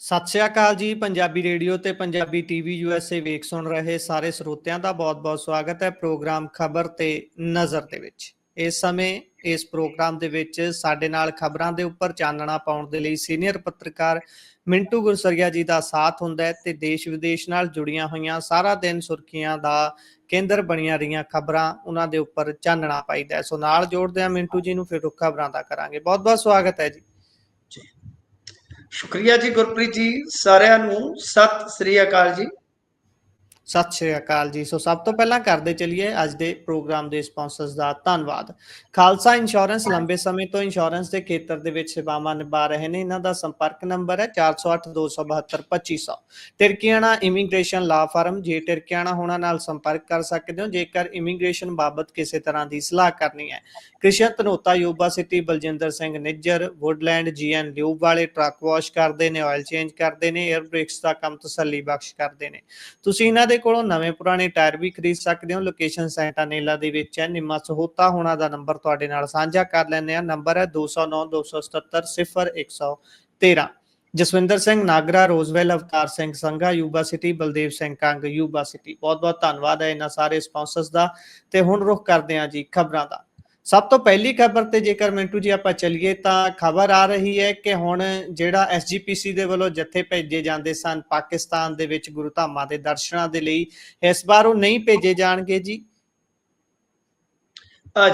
ਸਤਿ ਸ਼੍ਰੀ ਅਕਾਲ ਜੀ। ਪੰਜਾਬੀ ਰੇਡੀਓ ਤੇ ਪੰਜਾਬੀ ਟੀਵੀ USA ਵੇਖ ਸੁਣ ਰਹੇ ਸਾਰੇ ਸਰੋਤਿਆਂ ਦਾ ਬਹੁਤ-ਬਹੁਤ ਸਵਾਗਤ ਹੈ ਪ੍ਰੋਗਰਾਮ ਖਬਰ ਤੇ ਨਜ਼ਰ ਦੇ ਵਿੱਚ। ਇਸ ਸਮੇਂ ਇਸ ਪ੍ਰੋਗਰਾਮ ਦੇ ਵਿੱਚ ਸਾਡੇ ਨਾਲ ਖਬਰਾਂ ਦੇ ਉੱਪਰ ਚਾਨਣਾ ਪਾਉਣ ਦੇ ਲਈ ਸੀਨੀਅਰ ਪੱਤਰਕਾਰ ਮਿੰਟੂ ਗੁਰਸਰੀਆ ਜੀ ਦਾ ਸਾਥ ਹੁੰਦਾ ਹੈ ਤੇ ਦੇਸ਼ ਵਿਦੇਸ਼ ਨਾਲ ਜੁੜੀਆਂ ਹੋਈਆਂ ਸਾਰਾ ਦਿਨ ਸੁਰਖੀਆਂ ਦਾ ਕੇਂਦਰ ਬਣੀਆਂ ਰਹੀਆਂ ਖਬਰਾਂ ਉਹਨਾਂ ਦੇ ਉੱਪਰ ਚਾਨਣਾ ਪਾਈਦਾ। ਸੋ ਨਾਲ ਜੋੜਦੇ ਹਾਂ ਮਿੰਟੂ ਜੀ ਨੂੰ, ਫਿਰ ਰੁੱਖ ਖਬਰਾਂ ਦਾ ਕਰਾਂਗੇ। ਬਹੁਤ-ਬਹੁਤ ਸਵਾਗਤ ਹੈ ਜੀ। ਸ਼ੁਕਰੀਆ ਜੀ ਗੁਰਪ੍ਰੀਤ ਜੀ, ਸਾਰਿਆਂ ਨੂੰ ਸਤਿ ਸ੍ਰੀ ਅਕਾਲ ਜੀ। ਸਤਿ ਸ਼੍ਰੀ ਅਕਾਲ ਜੀ। ਸੋ ਸਭ ਤੋਂ ਪਹਿਲਾਂ ਕਰਦੇ ਚਲੀਏ ਅੱਜ ਦੇ ਪ੍ਰੋਗਰਾਮ ਦੇ ਸਪਾਂਸਰਸ ਦਾ ਧੰਨਵਾਦ। ਖਾਲਸਾ ਇੰਸ਼ੋਰੈਂਸ ਲੰਬੇ ਸਮੇਂ ਤੋਂ ਇੰਸ਼ੋਰੈਂਸ ਦੇ ਖੇਤਰ ਦੇ ਵਿੱਚ ਸੇਵਾਵਾਂ ਨਿਭਾ ਰਹੇ ਨੇ। ਇਹਨਾਂ ਦਾ ਸੰਪਰਕ ਨੰਬਰ ਹੈ 408-272-2500। ਟਿਰਕੀਆਣਾ ਇਮੀਗ੍ਰੇਸ਼ਨ ਲਾ ਫਰਮ। ਜੇ ਟਿਰਕੀਆਣਾ ਹੋਣਾ ਨਾਲ ਸੰਪਰਕ ਕਰ ਸਕਦੇ ਹੋ ਜੇਕਰ ਇਮੀਗ੍ਰੇਸ਼ਨ ਬਾਬਤ ਕਿਸੇ ਤਰ੍ਹਾਂ ਦੀ ਸਲਾਹ ਕਰਨੀ ਹੈ। Krishan Dhanota Yuba City, Baljinder Singh Nijjar, Woodland GN lube ਵਾਲੇ ਟਰੱਕ ਵਾਸ਼ ਕਰਦੇ ਨੇ, ਆਇਲ ਚੇਂਜ ਕਰਦੇ ਨੇ, 에ਅਰ ਬ੍ਰੇਕਸ ਦਾ ਕੰਮ ਤਸੱਲੀ ਬਖਸ਼ ਕਰਦੇ ਨੇ। ਤੁਸੀਂ ਇਹਨਾਂ ਦੇ ਕੋਲੋਂ ਨਵੇਂ ਪੁਰਾਣੇ ਟਾਇਰ ਵੀ ਖਰੀਦ ਸਕਦੇ ਹੋ। ਲੋਕੇਸ਼ਨ ਸੈਂਟਾਨੇਲਾ ਦੇ ਵਿੱਚ ਹੈ। ਨਿੰਮਾ ਸਹੋਤਾ ਹੋਣਾ ਦਾ ਨੰਬਰ ਤੁਹਾਡੇ ਨਾਲ ਸਾਂਝਾ ਕਰ ਲੈਂਦੇ ਆ। ਨੰਬਰ ਹੈ 209-277-0113। Jaswinder Singh Nagra, Roswell, Avtar Singh Sangha Yuba City, Baldev Singh Kang Yuba City. ਬਹੁਤ ਬਹੁਤ ਧੰਨਵਾਦ ਹੈ ਇਹਨਾਂ ਸਾਰੇ ਸਪਾਂਸਰਸ ਦਾ। ਤੇ ਹੁਣ ਰੁਖ ਕਰਦੇ ਹਾਂ ਜੀ ਖਬਰਾਂ ਦਾ। ਸਭ ਤੋਂ ਪਹਿਲੀ ਖਬਰ ਤੇ ਜੇਕਰ ਮਿੰਟੂ ਜੀ ਆਪਾਂ ਚੱਲੀਏ ਤਾਂ ਖਬਰ ਆ ਰਹੀ ਹੈ ਕਿ ਹੁਣ ਜਿਹੜਾ SGPC ਦੇ ਵੱਲੋਂ ਜੱਥੇ ਭੇਜੇ ਜਾਂਦੇ ਸਨ ਪਾਕਿਸਤਾਨ ਦੇ ਵਿੱਚ ਗੁਰੂ ਧਾਮਾਂ ਦੇ ਦਰਸ਼ਨਾਂ ਦੇ ਲਈ, ਇਸ ਵਾਰ ਉਹ ਨਹੀਂ ਭੇਜੇ ਜਾਣਗੇ ਜੀ।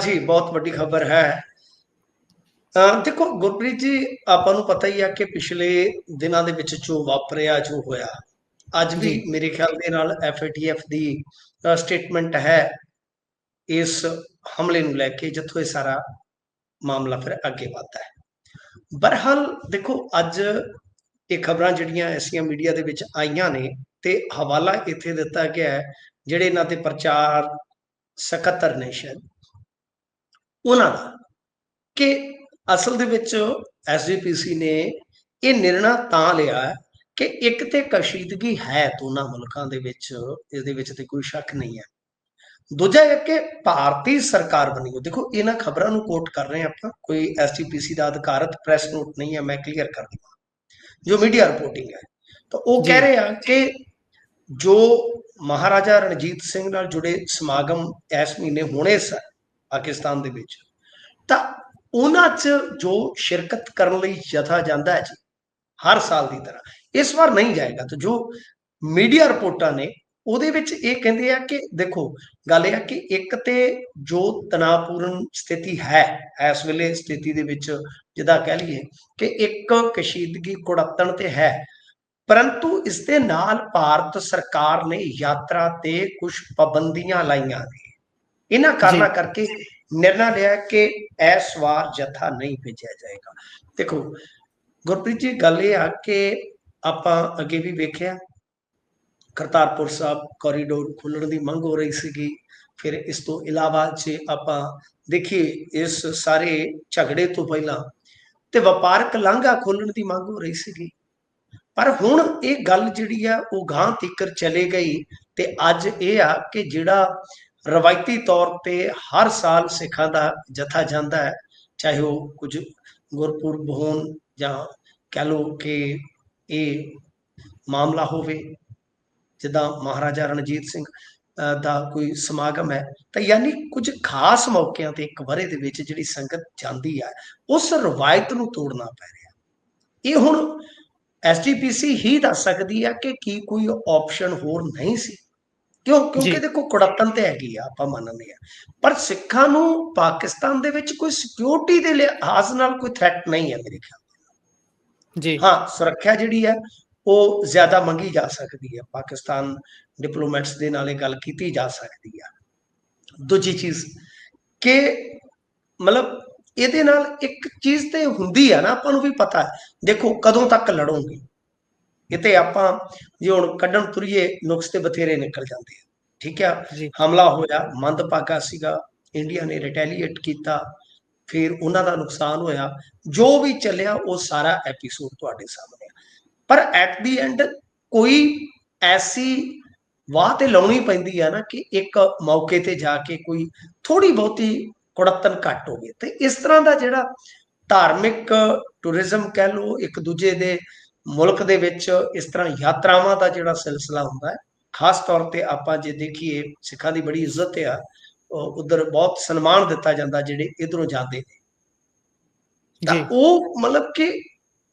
ਜੀ ਬਹੁਤ ਵੱਡੀ ਖਬਰ ਹੈ। ਦੇਖੋ ਗੁਰਪ੍ਰੀਤ ਜੀ, ਆਪਾਂ ਨੂੰ ਪਤਾ ਹੀ ਆ ਕਿ ਪਿਛਲੇ ਦਿਨਾਂ ਦੇ ਵਿੱਚ ਜੋ ਵਾਪਰਿਆ, ਜੋ ਹੋਇਆ, ਅੱਜ ਵੀ ਮੇਰੇ ਖਿਆਲ ਦੇ ਨਾਲ FATF ਦੀ ਸਟੇਟਮੈਂਟ ਹੈ ਇਸ ਹਮਲੇ ਨੂੰ ਲੈ ਕੇ, ਜਿੱਥੋਂ ਇਹ ਸਾਰਾ ਮਾਮਲਾ ਫਿਰ ਅੱਗੇ ਵੱਧਦਾ ਹੈ। ਬਹਰਹਾਲ ਦੇਖੋ, ਅੱਜ ਇਹ ਖਬਰਾਂ ਜਿਹੜੀਆਂ ਐਸੀਆਂ ਮੀਡੀਆ ਦੇ ਵਿੱਚ ਆਈਆਂ ਨੇ ਤੇ ਹਵਾਲਾ ਇੱਥੇ ਦਿੱਤਾ ਗਿਆ ਹੈ ਜਿਹੜੇ ਇਹਨਾਂ ਦੇ ਪ੍ਰਚਾਰ ਸਕੱਤਰ ਨੇ ਸ਼ਾਇਦ ਉਹਨਾਂ ਦਾ, ਕਿ ਅਸਲ ਦੇ ਵਿੱਚ SGPC ਨੇ ਇਹ ਨਿਰਣਾ ਤਾਂ ਲਿਆ ਕਿ ਇੱਕ ਤੇ ਕਸ਼ੀਦਗੀ ਹੈ ਦੋਨਾਂ ਮੁਲਕਾਂ ਦੇ ਵਿੱਚ, ਇਹਦੇ ਵਿੱਚ ਤੇ ਕੋਈ ਸ਼ੱਕ ਨਹੀਂ ਹੈ। ਦੂਜਾ ਇਹ ਕਿ ਭਾਰਤੀ ਸਰਕਾਰ ਬਣੀ ਹੋ, ਦੇਖੋ ਇਹਨਾਂ ਖਬਰਾਂ ਨੂੰ ਕੋਟ ਕਰ ਰਹੇ ਆਪਾਂ, ਕੋਈ SGPC ਦਾ ਅਧਿਕਾਰਤ ਪ੍ਰੈਸ ਨੋਟ ਨਹੀਂ ਹੈ, ਮੈਂ ਕਲੀਅਰ ਕਰ ਦਵਾਂ, ਜੋ ਮੀਡੀਆ ਰਿਪੋਰਟਿੰਗ ਹੈ। ਤਾਂ ਉਹ ਕਹਿ ਰਹੇ ਆ ਕਿ ਜੋ ਮਹਾਰਾਜਾ ਰਣਜੀਤ ਸਿੰਘ ਨਾਲ ਜੁੜੇ ਸਮਾਗਮ ਇਸ ਮਹੀਨੇ ਹੋਣੇ ਸਨ ਪਾਕਿਸਤਾਨ ਦੇ ਵਿੱਚ, ਤਾਂ ਉਹਨਾਂ 'ਚ ਜੋ ਸ਼ਿਰਕਤ ਕਰਨ ਲਈ ਜਥਾ ਜਾਂਦਾ ਹੈ ਜੀ ਹਰ ਸਾਲ ਦੀ ਤਰ੍ਹਾਂ, ਇਸ ਵਾਰ ਨਹੀਂ ਜਾਏਗਾ। ਤਾਂ ਜੋ ਮੀਡੀਆ ਰਿਪੋਰਟਾਂ ਨੇ ਉਹਦੇ ਵਿੱਚ ਇਹ ਕਹਿੰਦੇ ਆ ਕਿ ਦੇਖੋ ਗੱਲ ਇਹ ਆ ਕਿ ਇੱਕ ਤੇ ਜੋ ਤਣਾਅਪੂਰਨ ਸਥਿਤੀ ਹੈ ਇਸ ਵੇਲੇ, ਸਥਿਤੀ ਦੇ ਵਿੱਚ ਜਿੱਦਾਂ ਕਹਿ ਲਈਏ ਕਿ ਇੱਕ ਕਸ਼ੀਦਗੀ ਕੁੜੱਤਣ ਤੇ ਹੈ, ਪਰੰਤੂ ਇਸ ਦੇ ਨਾਲ ਭਾਰਤ ਸਰਕਾਰ ਨੇ ਯਾਤਰਾ ਤੇ ਕੁਝ ਪਾਬੰਦੀਆਂ ਲਾਈਆਂ ਨੇ। ਇਹਨਾਂ ਕਾਰਨਾਂ ਕਰਕੇ ਨਿਰਣਾ ਲਿਆ ਕਿ ਇਸ ਵਾਰ ਜਥਾ ਨਹੀਂ ਭੇਜਿਆ ਜਾਏਗਾ। ਦੇਖੋ ਗੁਰਪ੍ਰੀਤ ਜੀ, ਗੱਲ ਇਹ ਆ ਕਿ ਆਪਾਂ ਅੱਗੇ ਵੀ ਵੇਖਿਆ ਕਰਤਾਰਪੁਰ ਸਾਹਿਬ ਕੋਰੀਡੋਰ ਖੁੱਲਣ ਦੀ ਮੰਗ ਹੋ ਰਹੀ ਸੀਗੀ। ਫਿਰ ਇਸ ਤੋਂ ਇਲਾਵਾ ਜੇ ਆਪਾਂ ਦੇਖੀਏ ਇਸ ਸਾਰੇ ਝਗੜੇ ਤੋਂ ਪਹਿਲਾਂ ਤੇ ਵਪਾਰਕ ਲਾਂਘਾ ਖੋਲਣ ਦੀ ਮੰਗ ਹੋ ਰਹੀ ਸੀਗੀ, ਪਰ ਹੁਣ ਇਹ ਗੱਲ ਜਿਹੜੀ ਆ ਉਹ ਗਾਂਹ ਤੀਕਰ ਚਲੇ ਗਈ। ਤੇ ਅੱਜ ਇਹ ਆ ਕਿ ਜਿਹੜਾ ਰਵਾਇਤੀ ਤੌਰ ਤੇ ਹਰ ਸਾਲ ਸਿੱਖਾਂ ਦਾ ਜਥਾ ਜਾਂਦਾ ਹੈ, ਚਾਹੇ ਉਹ ਕੁਝ ਗੁਰਪੁਰਬ ਹੋਣ ਜਾਂ ਕਹਿ ਲਓ ਕਿ ਇਹ ਮਾਮਲਾ ਹੋਵੇ ਜਿੱਦਾਂ ਮਹਾਰਾਜਾ ਰਣਜੀਤ ਸਿੰਘ ਦਾ ਕੋਈ ਸਮਾਗਮ ਹੈ, ਤਾਂ ਯਾਨੀ ਕੁਝ ਖਾਸ ਮੌਕਿਆਂ ਤੇ ਇੱਕ ਵਰ੍ਹੇ ਦੇ ਵਿੱਚ ਜਿਹੜੀ ਸੰਗਤ ਜਾਂਦੀ ਹੈ, ਉਸ ਰਵਾਇਤ ਨੂੰ ਤੋੜਨਾ ਪੈ ਰਿਹਾ। ਇਹ ਹੁਣ SGPC ਹੀ ਦੱਸ ਸਕਦੀ ਹੈ ਕਿ ਕੀ ਕੋਈ ਆਪਸ਼ਨ ਹੋਰ ਨਹੀਂ ਸੀ। ਕਿਉਂਕਿ ਦੇਖੋ ਕੁੜੱਤਣ ਤੇ ਹੈਗੀ ਆ, ਆਪਾਂ ਮੰਨਦੇ ਆ, ਪਰ ਸਿੱਖਾਂ ਨੂੰ ਪਾਕਿਸਤਾਨ ਦੇ ਵਿੱਚ ਕੋਈ ਸਿਕਿਉਰਿਟੀ ਦੇ ਲਿਹਾਜ਼ ਨਾਲ ਕੋਈ ਥ੍ਰੈਟ ਨਹੀਂ ਹੈ ਮੇਰੇ ਖਿਆਲ ਨਾਲ। ਹਾਂ, ਸੁਰੱਖਿਆ ਜਿਹੜੀ ਹੈ ਉਹ ਜ਼ਿਆਦਾ ਮੰਗੀ ਜਾ ਸਕਦੀ ਹੈ, ਪਾਕਿਸਤਾਨ ਡਿਪਲੋਮੈਟਸ ਦੇ ਨਾਲ ਇਹ ਗੱਲ ਕੀਤੀ ਜਾ ਸਕਦੀ ਆ। ਦੂਜੀ ਚੀਜ਼ ਕਿ ਮਤਲਬ ਇਹਦੇ ਨਾਲ ਇੱਕ ਚੀਜ਼ ਤੇ ਹੁੰਦੀ ਆ ਨਾ, ਆਪਾਂ ਨੂੰ ਵੀ ਪਤਾ ਹੈ, ਦੇਖੋ ਕਦੋਂ ਤੱਕ ਲੜੋਗੇ। ਕਿਤੇ ਆਪਾਂ ਜੇ ਹੁਣ ਕੱਢਣ ਤੁਰੀਏ ਨੁਕਸ ਤੇ ਬਥੇਰੇ ਨਿਕਲ ਜਾਂਦੇ ਆ, ਠੀਕ ਆ। ਹਮਲਾ ਹੋਇਆ, ਮੰਦਭਾਗਾ ਸੀਗਾ, ਇੰਡੀਆ ਨੇ ਰਿਟੈਲੀਏਟ ਕੀਤਾ, ਫਿਰ ਉਹਨਾਂ ਦਾ ਨੁਕਸਾਨ ਹੋਇਆ, ਜੋ ਵੀ ਚੱਲਿਆ ਉਹ ਸਾਰਾ ਐਪੀਸੋਡ ਤੁਹਾਡੇ ਸਾਹਮਣੇ ਆ। ਪਰ ਐਟ ਦੀ ਐਂਡ ਕੋਈ ਐਸੀ ਵਾਹ ਤੇ ਲਾਉਣੀ ਪੈਂਦੀ ਆ ਨਾ ਕਿ ਇੱਕ ਮੌਕੇ ਤੇ ਜਾ ਕੇ ਕੋਈ ਥੋੜੀ ਬਹੁਤੀ ਕੁੜੱਤਣ ਘੱਟ ਹੋਵੇ। ਤੇ ਇਸ ਤਰ੍ਹਾਂ ਦਾ ਜਿਹੜਾ ਧਾਰਮਿਕ ਟੂਰਿਜ਼ਮ ਕਹਿ ਲਓ, ਇੱਕ ਦੂਜੇ ਦੇ ਮੁਲਕ ਦੇ ਵਿੱਚ ਇਸ ਤਰ੍ਹਾਂ ਯਾਤਰਾਵਾਂ ਦਾ ਜਿਹੜਾ ਸਿਲਸਿਲਾ ਹੁੰਦਾ ਹੈ, ਖਾਸ ਤੌਰ ਤੇ ਆਪਾਂ ਜੇ ਦੇਖੀਏ ਸਿੱਖਾਂ ਦੀ ਬੜੀ ਇੱਜ਼ਤ ਆ, ਉਧਰ ਬਹੁਤ ਸਨਮਾਨ ਦਿੱਤਾ ਜਾਂਦਾ ਜਿਹੜੇ ਇਧਰੋਂ ਜਾਂਦੇ ਨੇ। ਤਾਂ ਜੀ ਉਹ ਮਤਲਬ ਕਿ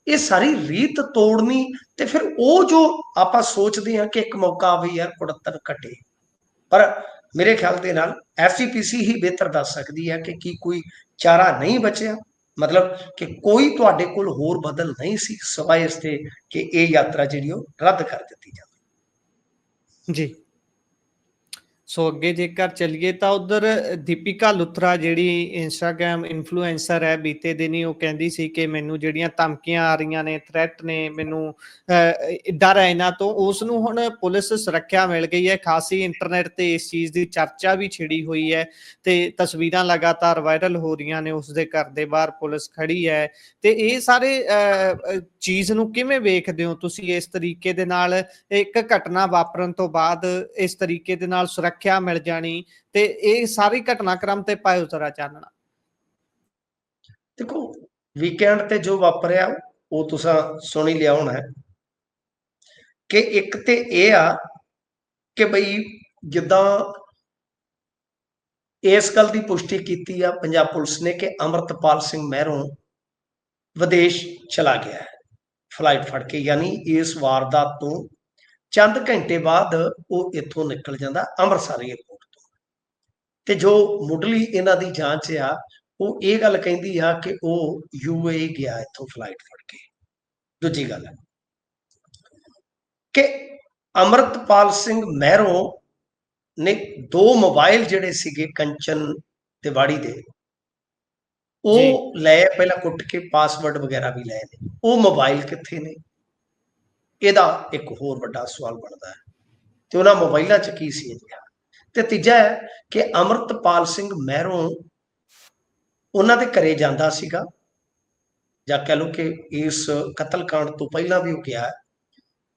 ਇਹ ਸਾਰੀ ਰੀਤ ਤੋੜਨੀ, ਤੇ ਫਿਰ ਉਹ ਜੋ ਆਪਾਂ ਸੋਚਦੇ ਹਾਂ ਕਿ ਇੱਕ ਮੌਕਾ ਵੀ ਯਾਰ ਕੁੜੱਤਣ ਘਟੇ, ਪਰ ਮੇਰੇ ਖਿਆਲ ਦੇ ਨਾਲ ਐਫਸੀਪੀਸੀ ਹੀ ਬਿਹਤਰ ਦੱਸ ਸਕਦੀ ਹੈ ਕਿ ਕੀ ਕੋਈ ਚਾਰਾ ਨਹੀਂ ਬਚਿਆ, ਮਤਲਬ ਕਿ ਕੋਈ ਤੁਹਾਡੇ ਕੋਲ ਹੋਰ ਬਦਲ ਨਹੀਂ ਸੀ ਸਿਵਾਏ ਇਸ ਤੇ ਕਿ ਇਹ ਯਾਤਰਾ ਜਿਹੜੀ ਉਹ ਰੱਦ ਕਰ ਦਿੱਤੀ ਜਾਵੇ। ਜੀ ਸੋ ਅੱਗੇ ਜੇਕਰ ਚੱਲੀਏ ਤਾਂ ਉਧਰ ਦੀਪਿਕਾ ਲੁਥਰਾ ਜਿਹੜੀ ਇੰਸਟਾਗ੍ਰਾਮ ਇਨਫਲੂਐਂਸਰ ਹੈ, ਬੀਤੇ ਦਿਨੀ ਉਹ ਕਹਿੰਦੀ ਸੀ ਕਿ ਮੈਨੂੰ ਜਿਹੜੀਆਂ ਧਮਕੀਆਂ ਆ ਰਹੀਆਂ ਨੇ, ਥ੍ਰੈਟ ਨੇ, ਮੈਨੂੰ ਡਰ ਹੈ ਇਹਨਾਂ ਤੋਂ। ਉਸ ਨੂੰ ਹੁਣ ਪੁਲਿਸ ਸੁਰੱਖਿਆ ਮਿਲ ਗਈ ਹੈ ਖਾਸੀ। ਇੰਟਰਨੈਟ ਤੇ ਇਸ ਚੀਜ਼ ਦੀ ਚਰਚਾ ਵੀ ਛਿੜੀ ਹੋਈ ਹੈ ਤੇ ਤਸਵੀਰਾਂ ਲਗਾਤਾਰ ਵਾਇਰਲ ਹੋ ਰਹੀਆਂ ਨੇ, ਉਸਦੇ ਘਰ ਦੇ ਬਾਹਰ ਪੁਲਿਸ ਖੜੀ ਹੈ। ਤੇ ਇਹ ਸਾਰੇ ਚੀਜ਼ ਨੂੰ ਕਿਵੇਂ ਵੇਖਦੇ ਹੋ ਤੁਸੀਂ? ਇਸ ਤਰੀਕੇ ਦੇ ਨਾਲ ਇੱਕ ਘਟਨਾ ਵਾਪਰਨ ਤੋਂ ਬਾਅਦ ਇਸ ਤਰੀਕੇ ਦੇ ਨਾਲ ਸੁਰੱਖਿਆ ਮਿਲ ਜਾਣੀ, ਤੇ ਇਹ ਸਾਰੀ ਘਟਨਾਕ੍ਰਮ ਤੇ ਪਾਇਓ ਜ਼ਰਾ ਚਾਨਣਾ। ਦੇਖੋ, ਵੀਕਐਂਡ ਤੇ ਜੋ ਵਾਪਰਿਆ ਉਹ ਤੁਸੀਂ ਸੁਣ ਹੀ ਲਿਆ ਹੋਣਾ ਹੈ ਕਿ ਇੱਕ ਤੇ ਇਹ ਆ ਕਿ ਬਈ ਜਿੱਦਾਂ ਇਸ ਗੱਲ ਦੀ ਪੁਸ਼ਟੀ ਕੀਤੀ ਆ ਪੰਜਾਬ ਪੁਲਿਸ ਨੇ ਕਿ ਅੰਮ੍ਰਿਤਪਾਲ ਸਿੰਘ ਮਹਿਰੋਂ ਵਿਦੇਸ਼ ਚਲਾ ਗਿਆ ਹੈ ਫਲਾਈਟ ਫੜ ਕੇ, ਯਾਨੀ ਇਸ ਵਾਰਦਾਤ ਤੋਂ ਚੰਦ ਘੰਟੇ ਬਾਅਦ ਉਹ ਇੱਥੋਂ ਨਿਕਲ ਜਾਂਦਾ ਅੰਮ੍ਰਿਤਸਰ ਏਅਰਪੋਰਟ ਤੋਂ। ਤੇ ਜੋ ਮੁੱਢਲੀ ਇਹਨਾਂ ਦੀ ਜਾਂਚ ਆ ਉਹ ਇਹ ਗੱਲ ਕਹਿੰਦੀ ਆ ਕਿ ਉਹ ਯੂਏਈ ਗਿਆ ਇੱਥੋਂ ਫਲਾਈਟ ਫੜ ਕੇ। ਦੂਜੀ ਗੱਲ ਕਿ ਅੰਮ੍ਰਿਤਪਾਲ ਸਿੰਘ ਮਹਿਰੋਂ ਨੇ 2 ਮੋਬਾਈਲ ਜਿਹੜੇ ਸੀਗੇ ਕੰਚਨ ਤਿਵਾੜੀ ਦੇ, ਉਹ ਲਏ ਪਹਿਲਾਂ ਕੁੱਟ ਕੇ, ਪਾਸਵਰਡ ਵਗੈਰਾ ਵੀ ਲਏ ਨੇ। ਉਹ ਮੋਬਾਈਲ ਕਿੱਥੇ ਨੇ, ਇਹਦਾ ਇੱਕ ਹੋਰ ਵੱਡਾ ਸਵਾਲ ਬਣਦਾ ਹੈ। ਤੇ ਉਹਨਾਂ ਮੋਬਾਈਲਾਂ 'ਚ ਕੀ ਸੀ ਅਜਿਹਾ? ਤੇ ਤੀਜਾ ਹੈ ਕਿ ਅੰਮ੍ਰਿਤਪਾਲ ਸਿੰਘ ਮਹਿਰੋਂ ਉਹਨਾਂ ਦੇ ਘਰੇ ਜਾਂਦਾ ਸੀਗਾ, ਜਾਂ ਕਹਿ ਲਓ ਕਿ ਇਸ ਕਤਲकांड ਤੋਂ ਪਹਿਲਾਂ ਵੀ ਉਹ ਗਿਆ,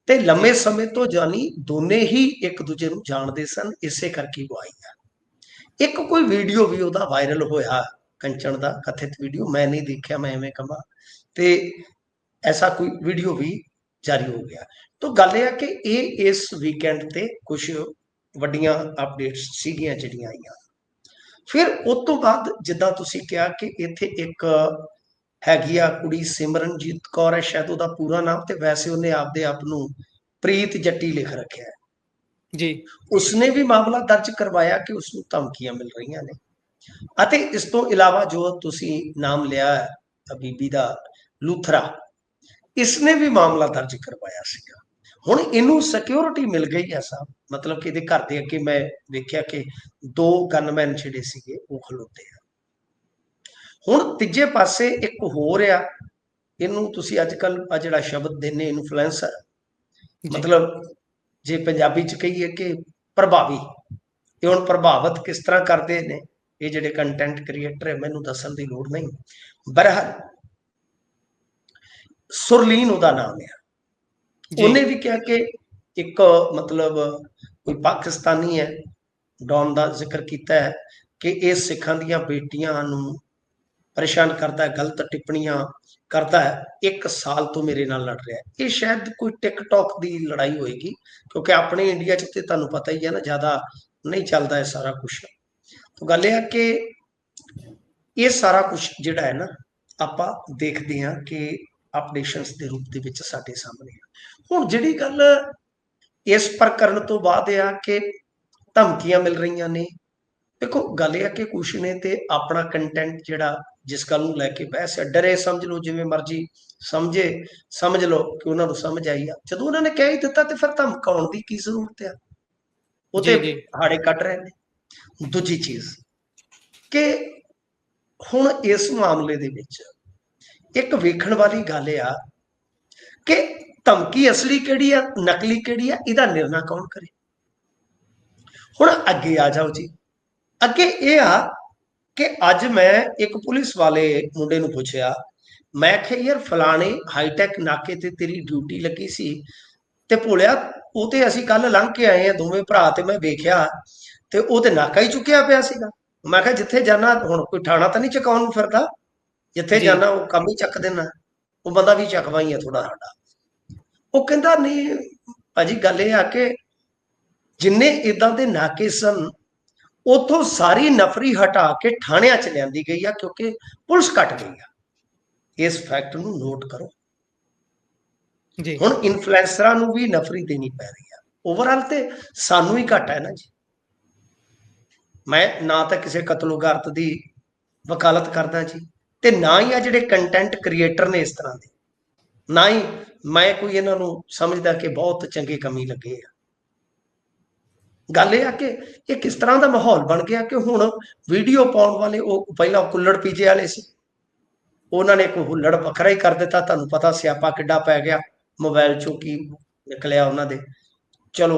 ਤੇ ਲੰਮੇ ਸਮੇਂ ਤੋਂ ਜਾਨੀ ਦੋਨੇ ਹੀ ਇੱਕ ਦੂਜੇ ਨੂੰ ਜਾਣਦੇ ਸਨ, ਇਸੇ ਕਰਕੇ ਉਹ ਆਈ ਆ। ਇੱਕ ਕੋਈ ਵੀਡੀਓ ਵੀ ਉਹਦਾ ਵਾਇਰਲ ਹੋਇਆ ਕੰਚਨ ਦਾ, ਕਥਿਤ ਵੀਡੀਓ, ਮੈਂ ਨਹੀਂ ਦੇਖਿਆ, ਮੈਂ ਐਵੇਂ ਕਹਾਂ, ਤੇ ਐਸਾ ਕੋਈ ਵੀਡੀਓ ਵੀ ਜਾਰੀ ਹੋ ਗਿਆ। ਤਾਂ ਗੱਲ ਇਹ ਆ ਕਿ ਇਹ ਇਸ ਵੀਕਐਂਡ ਤੇ ਕੁਝ ਵੱਡੀਆਂ ਅਪਡੇਟਸ ਸੀਗੀਆਂ ਜਿਹੜੀਆਂ ਆਈਆਂ। ਫਿਰ ਉਸ ਤੋਂ ਬਾਅਦ ਜਿੱਦਾਂ ਤੁਸੀਂ ਕਿਹਾ ਕਿ ਇੱਥੇ ਇੱਕ ਹੈਗੀ ਆ ਕੁੜੀ ਸਿਮਰਨਜੀਤ ਕੌਰ ਹੈ ਸ਼ਾਇਦ ਉਹਦਾ ਪੂਰਾ ਨਾਮ, ਤੇ ਵੈਸੇ ਉਹਨੇ ਆਪਦੇ ਆਪ ਨੂੰ ਪ੍ਰੀਤ ਜੱਟੀ ਲਿਖ ਰੱਖਿਆ ਹੈ ਜੀ। ਉਸਨੇ ਵੀ ਮਾਮਲਾ ਦਰਜ ਕਰਵਾਇਆ ਕਿ ਉਸਨੂੰ ਧਮਕੀਆਂ ਮਿਲ ਰਹੀਆਂ ਨੇ। ਅਤੇ ਇਸ ਤੋਂ ਇਲਾਵਾ ਜੋ ਤੁਸੀਂ ਨਾਮ ਲਿਆ ਹੈ ਬੀਬੀ ਦਾ ਲੂਥਰਾ, ਇਸਨੇ ਵੀ ਮਾਮਲਾ ਦਰਜ ਕਰਵਾਇਆ ਸੀਗਾ। ਹੁਣ ਇਹਨੂੰ ਸਿਕਿਉਰਿਟੀ ਮਿਲ ਗਈ ਹੈ ਸਾਹਿਬ, ਮਤਲਬ ਕਿ ਇਹਦੇ ਘਰ ਦੇ ਅੱਗੇ ਮੈਂ ਵੇਖਿਆ ਕਿ 2 ਗਨਮੈਨ ਜਿਹੜੇ ਸੀਗੇ ਉਹ ਖਲੋਤੇ ਆ। ਹੁਣ ਤੀਜੇ ਪਾਸੇ ਇੱਕ ਹੋਰ ਆ, ਇਹਨੂੰ ਤੁਸੀਂ ਅੱਜ ਕੱਲ ਆ ਜਿਹੜਾ ਸ਼ਬਦ ਦਿੰਦੇ ਇਨਫਲੂਐਂਸਰ, ਮਤਲਬ ਜੇ ਪੰਜਾਬੀ 'ਚ ਕਹੀਏ ਕਿ ਪ੍ਰਭਾਵੀ, ਇਹ ਹੁਣ ਪ੍ਰਭਾਵਿਤ ਕਿਸ ਤਰ੍ਹਾਂ ਕਰਦੇ ਨੇ ਇਹ ਜਿਹੜੇ ਕੰਟੈਂਟ ਕ੍ਰੀਏਟਰ ਹੈ, ਮੈਨੂੰ ਦੱਸਣ ਦੀ ਲੋੜ ਨਹੀਂ। ਬਹਰਹਾਲ ਸੁਰਲੀਨ ਉਹਦਾ ਨਾਮ ਹੈ, ਉਹਨੇ ਵੀ ਕਿਹਾ ਕਿ ਇੱਕ ਮਤਲਬ ਕੋਈ ਪਾਕਿਸਤਾਨੀ ਹੈ, ਡੌਨ ਦਾ ਜ਼ਿਕਰ ਕੀਤਾ ਹੈ ਕਿ ਇਹ ਸਿੱਖਾਂ ਦੀਆਂ ਬੇਟੀਆਂ ਨੂੰ ਪਰੇਸ਼ਾਨ ਕਰਦਾ ਹੈ, ਗਲਤ ਟਿੱਪਣੀਆਂ ਕਰਦਾ ਹੈ, 1 ਸਾਲ ਤੋਂ ਮੇਰੇ ਨਾਲ ਲੜ ਰਿਹਾ ਹੈ। ਇਹ ਸ਼ਾਇਦ ਕੋਈ ਟਿਕਟੌਕ ਦੀ ਲੜਾਈ ਹੋਏਗੀ, ਕਿਉਂਕਿ ਆਪਣੇ ਇੰਡੀਆ 'ਚ ਤੇ ਤੁਹਾਨੂੰ ਪਤਾ ਹੀ ਹੈ ਨਾ, ਜ਼ਿਆਦਾ ਨਹੀਂ ਚੱਲਦਾ ਇਹ ਸਾਰਾ ਕੁਛ। ਤਾਂ ਗੱਲ ਇਹ ਹੈ ਕਿ ਇਹ ਸਾਰਾ ਕੁਛ ਜਿਹੜਾ ਹੈ ਨਾ, ਆਪਾਂ ਦੇਖਦੇ ਹਾਂ ਕਿ ਅਪਡੇਸ਼ਨਸ ਦੇ ਰੂਪ ਦੇ ਵਿੱਚ ਸਾਡੇ ਸਾਹਮਣੇ ਆ। ਹੁਣ ਜਿਹੜੀ ਗੱਲ ਇਸ ਪ੍ਰਕਰਨ ਤੋਂ ਬਾਅਦ ਆ ਕਿ ਧਮਕੀਆਂ ਮਿਲ ਰਹੀਆਂ ਨੇ, ਦੇਖੋ ਗੱਲ ਇਹ ਆ ਕਿ ਕੁਛ ਨੇ ਤੇ ਆਪਣਾ ਕੰਟੈਂਟ ਜਿਹੜਾ ਜਿਸ ਗੱਲ ਨੂੰ ਲੈ ਕੇ ਬਹਿਸ ਡਰੇ ਸਮਝ ਲਓ, ਜਿਵੇਂ ਮਰਜ਼ੀ ਸਮਝ ਲਓ ਕਿ ਉਹਨਾਂ ਨੂੰ ਸਮਝ ਆਈ ਆ। ਜਦੋਂ ਉਹਨਾਂ ਨੇ ਕਹਿ ਹੀ ਦਿੱਤਾ ਤੇ ਫਿਰ ਧਮਕਾਉਣ ਦੀ ਕੀ ਜ਼ਰੂਰਤ ਆ? ਉਹ ਤੇ ਹਾੜੇ ਕੱਢ ਰਹੇ ਨੇ। ਦੂਜੀ ਚੀਜ਼ ਕਿ ਹੁਣ ਇਸ ਮਾਮਲੇ ਦੇ ਵਿੱਚ ਇੱਕ ਵੇਖਣ ਵਾਲੀ ਗੱਲ ਆ ਕਿ ਧਮਕੀ ਅਸਲੀ ਕਿਹੜੀ ਆ, ਨਕਲੀ ਕਿਹੜੀ ਆ, ਇਹਦਾ ਨਿਰਣਾ ਕੌਣ ਕਰੇ? ਹੁਣ ਅੱਗੇ ਆ ਜਾਓ ਜੀ। ਅੱਗੇ ਇਹ ਆ ਕਿ ਅੱਜ ਮੈਂ ਇੱਕ ਪੁਲਿਸ ਵਾਲੇ ਮੁੰਡੇ ਨੂੰ ਪੁੱਛਿਆ, ਮੈਂ ਕਿਹਾ ਯਾਰ ਫਲਾਣੇ ਹਾਈਟੈਕ ਨਾਕੇ ਤੇ ਤੇਰੀ ਡਿਊਟੀ ਲੱਗੀ ਸੀ, ਤੇ ਭੋਲਿਆ ਉਹ ਤੇ ਅਸੀਂ ਕੱਲ ਲੰਘ ਕੇ ਆਏ ਆ ਦੋਵੇਂ ਭਰਾ, ਤੇ ਮੈਂ ਵੇਖਿਆ ਤੇ ਉਹ ਤੇ ਨਾਕਾ ਹੀ ਚੁੱਕਿਆ ਪਿਆ ਸੀਗਾ। ਮੈਂ ਕਿਹਾ ਜਿੱਥੇ ਜਾਣਾ, ਹੁਣ ਕੋਈ ਠਾਣਾ ਤਾਂ ਨਹੀਂ ਚਕਾਉਣ ਨੂੰ ਫਿਰਦਾ, ਜਿੱਥੇ ਜਾਣਾ ਉਹ ਕੰਮ ਹੀ ਚੱਕ ਦੇਣਾ, ਉਹ ਬੰਦਾ ਵੀ ਚੱਕਵਾ ਹੀ ਆ ਥੋੜਾ ਸਾਡਾ। ਉਹ ਕਹਿੰਦਾ ਨਹੀਂ ਭਾਜੀ, ਗੱਲ ਇਹ ਆ ਕਿ ਜਿੰਨੇ ਇਦਾਂ ਦੇ ਨਾਕੇ ਸਨ, ਉਥੋਂ ਸਾਰੀ ਨਫਰੀ ਹਟਾ ਕੇ ਥਾਣਿਆਂ 'ਚ ਲਿਆਂਦੀ ਗਈ ਆ, ਕਿਉਂਕਿ ਪੁਲਿਸ ਘਟ ਗਈ ਆ। ਇਸ ਫੈਕਟ ਨੂੰ ਨੋਟ ਕਰੋ। ਜੀ ਹੁਣ ਇਨਫਲੂਐਂਸਰਾਂ ਨੂੰ ਵੀ ਨਫਰੀ ਦੇਣੀ ਪੈ ਰਹੀ ਆ। ਓਵਰਆਲ ਤੇ ਸਾਨੂੰ ਹੀ ਘੱਟ ਹੈ ਨਾ ਜੀ। ਮੈਂ ਨਾ ਤਾਂ ਕਿਸੇ ਕਤਲੋਗਾਰਤ ਦੀ ਵਕਾਲਤ ਕਰਦਾ ਜੀ, ਤੇ ਨਾ ਹੀ ਆ ਜਿਹੜੇ ਕੰਟੈਂਟ ਕ੍ਰੀਏਟਰ ਨੇ ਇਸ ਤਰ੍ਹਾਂ ਦੇ, ਨਾ ਹੀ ਮੈਂ ਕੋਈ ਇਹਨਾਂ ਨੂੰ ਸਮਝਦਾ ਕਿ ਬਹੁਤ ਚੰਗੇ ਕਮੀ ਲੱਗੇ ਆ। ਗੱਲ ਇਹ ਆ ਕਿ ਇਹ ਕਿਸ ਤਰ੍ਹਾਂ ਦਾ ਮਾਹੌਲ ਬਣ ਗਿਆ ਕਿ ਹੁਣ ਵੀਡੀਓ ਪਾਉਣ ਵਾਲੇ, ਉਹ ਪਹਿਲਾਂ ਕੁੱਲੜ ਪੀਜੇ ਵਾਲੇ ਸੀ, ਉਹਨਾਂ ਨੇ ਕੋਈ ਹੁੱਲੜ ਵੱਖਰਾ ਹੀ ਕਰ ਦਿੱਤਾ। ਤੁਹਾਨੂੰ ਪਤਾ ਸਿਆਪਾ ਕਿੱਡਾ ਪੈ ਗਿਆ, ਮੋਬਾਈਲ ਚੋਂ ਕੀ ਨਿਕਲਿਆ ਉਹਨਾਂ ਦੇ। ਚਲੋ,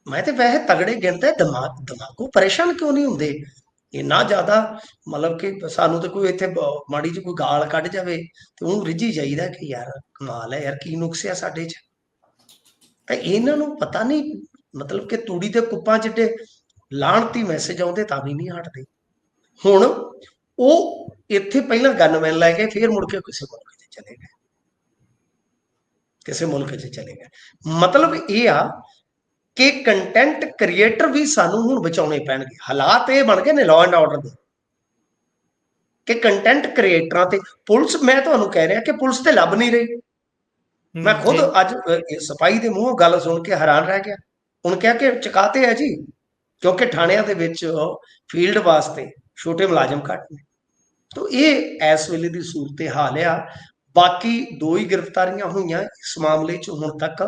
ਮੈਂ ਤੇ ਵੈਸੇ ਤਗੜੇ ਗਿਣਦੇ, ਦਿਮਾਗੋਂ ਪਰੇਸ਼ਾਨ ਕਿਉਂ ਨਹੀਂ ਹੁੰਦੇ ਇੰਨਾ ਜ਼ਿਆਦਾ। ਮਤਲਬ ਕਿ ਸਾਨੂੰ ਤਾਂ ਕੋਈ ਇੱਥੇ ਮਾੜੀ ਜਿਹੀ ਕੋਈ ਗਾਲ ਕੱਢ ਜਾਵੇ ਤੇ ਉਹਨੂੰ ਰਿੱਝੀ ਜਾਈਦਾ ਕਿ ਯਾਰ ਕਮਾਲ ਹੈ ਯਾਰ, ਕੀ ਨੁਕਸ ਆ ਸਾਡੇ 'ਚ। ਇਹਨਾਂ ਨੂੰ ਪਤਾ ਨਹੀਂ, ਮਤਲਬ ਕਿ ਤੂੜੀ ਦੇ ਕੁੱਪਾਂ ਜਿੱਡੇ ਲਾਹਣਤੀ ਮੈਸੇਜ ਆਉਂਦੇ ਤਾਂ ਵੀ ਨਹੀਂ ਹਟਦੇ। ਹੁਣ ਉਹ ਇੱਥੇ ਪਹਿਲਾਂ ਗਨਮੈਨ ਲੈ ਕੇ ਫਿਰ ਮੁੜ ਕੇ ਕਿਸੇ ਮੁਲਕ 'ਚ ਚਲੇ ਗਏ, ਕਿਸੇ ਮੁਲਕ 'ਚ ਚਲੇ ਗਏ। ਮਤਲਬ ਇਹ ਆ ਕਿ ਕੰਟੈਂਟ ਕ੍ਰੀਏਟਰ ਵੀ ਸਾਨੂੰ ਹੁਣ ਬਚਾਉਣੇ ਪੈਣਗੇ। ਹਾਲਾਤ ਇਹ ਬਣ ਗਏ ਨੇ ਲਾਅ ਐਂਡ ਆਰਡਰ ਦੇ, ਕਿ ਕੰਟੈਂਟ ਕ੍ਰੀਏਟਰਾਂ ਤੇ ਪੁਲਿਸ, ਮੈਂ ਤੁਹਾਨੂੰ ਕਹਿ ਰਿਹਾ ਕਿ ਪੁਲਿਸ ਤੇ ਲੱਭ ਨਹੀਂ ਰਹੀ। ਮੈਂ ਖੁਦ ਜੀ ਅੱਜ ਸਿਪਾਹੀ ਦੇ ਮੂੰਹੋਂ ਗੱਲ ਸੁਣ ਕੇ ਹੈਰਾਨ ਰਹਿ ਗਿਆ। ਉਹਨੇ ਕਿਹਾ ਕਿ ਚੁਕਾਤੇ ਹੈ ਜੀ, ਕਿਉਂਕਿ ਥਾਣਿਆਂ ਦੇ ਵਿੱਚ ਫੀਲਡ ਵਾਸਤੇ ਛੋਟੇ ਮੁਲਾਜ਼ਮ ਘੱਟ ਨੇ। ਤਾਂ ਇਹ ਇਸ ਵੇਲੇ ਦੀ ਸੂਰਤ ਹਾਲ ਆ। ਬਾਕੀ 2 ਹੀ ਗ੍ਰਿਫਤਾਰੀਆਂ ਹੋਈਆਂ ਇਸ ਮਾਮਲੇ 'ਚ, ਹੁਣ ਤੱਕ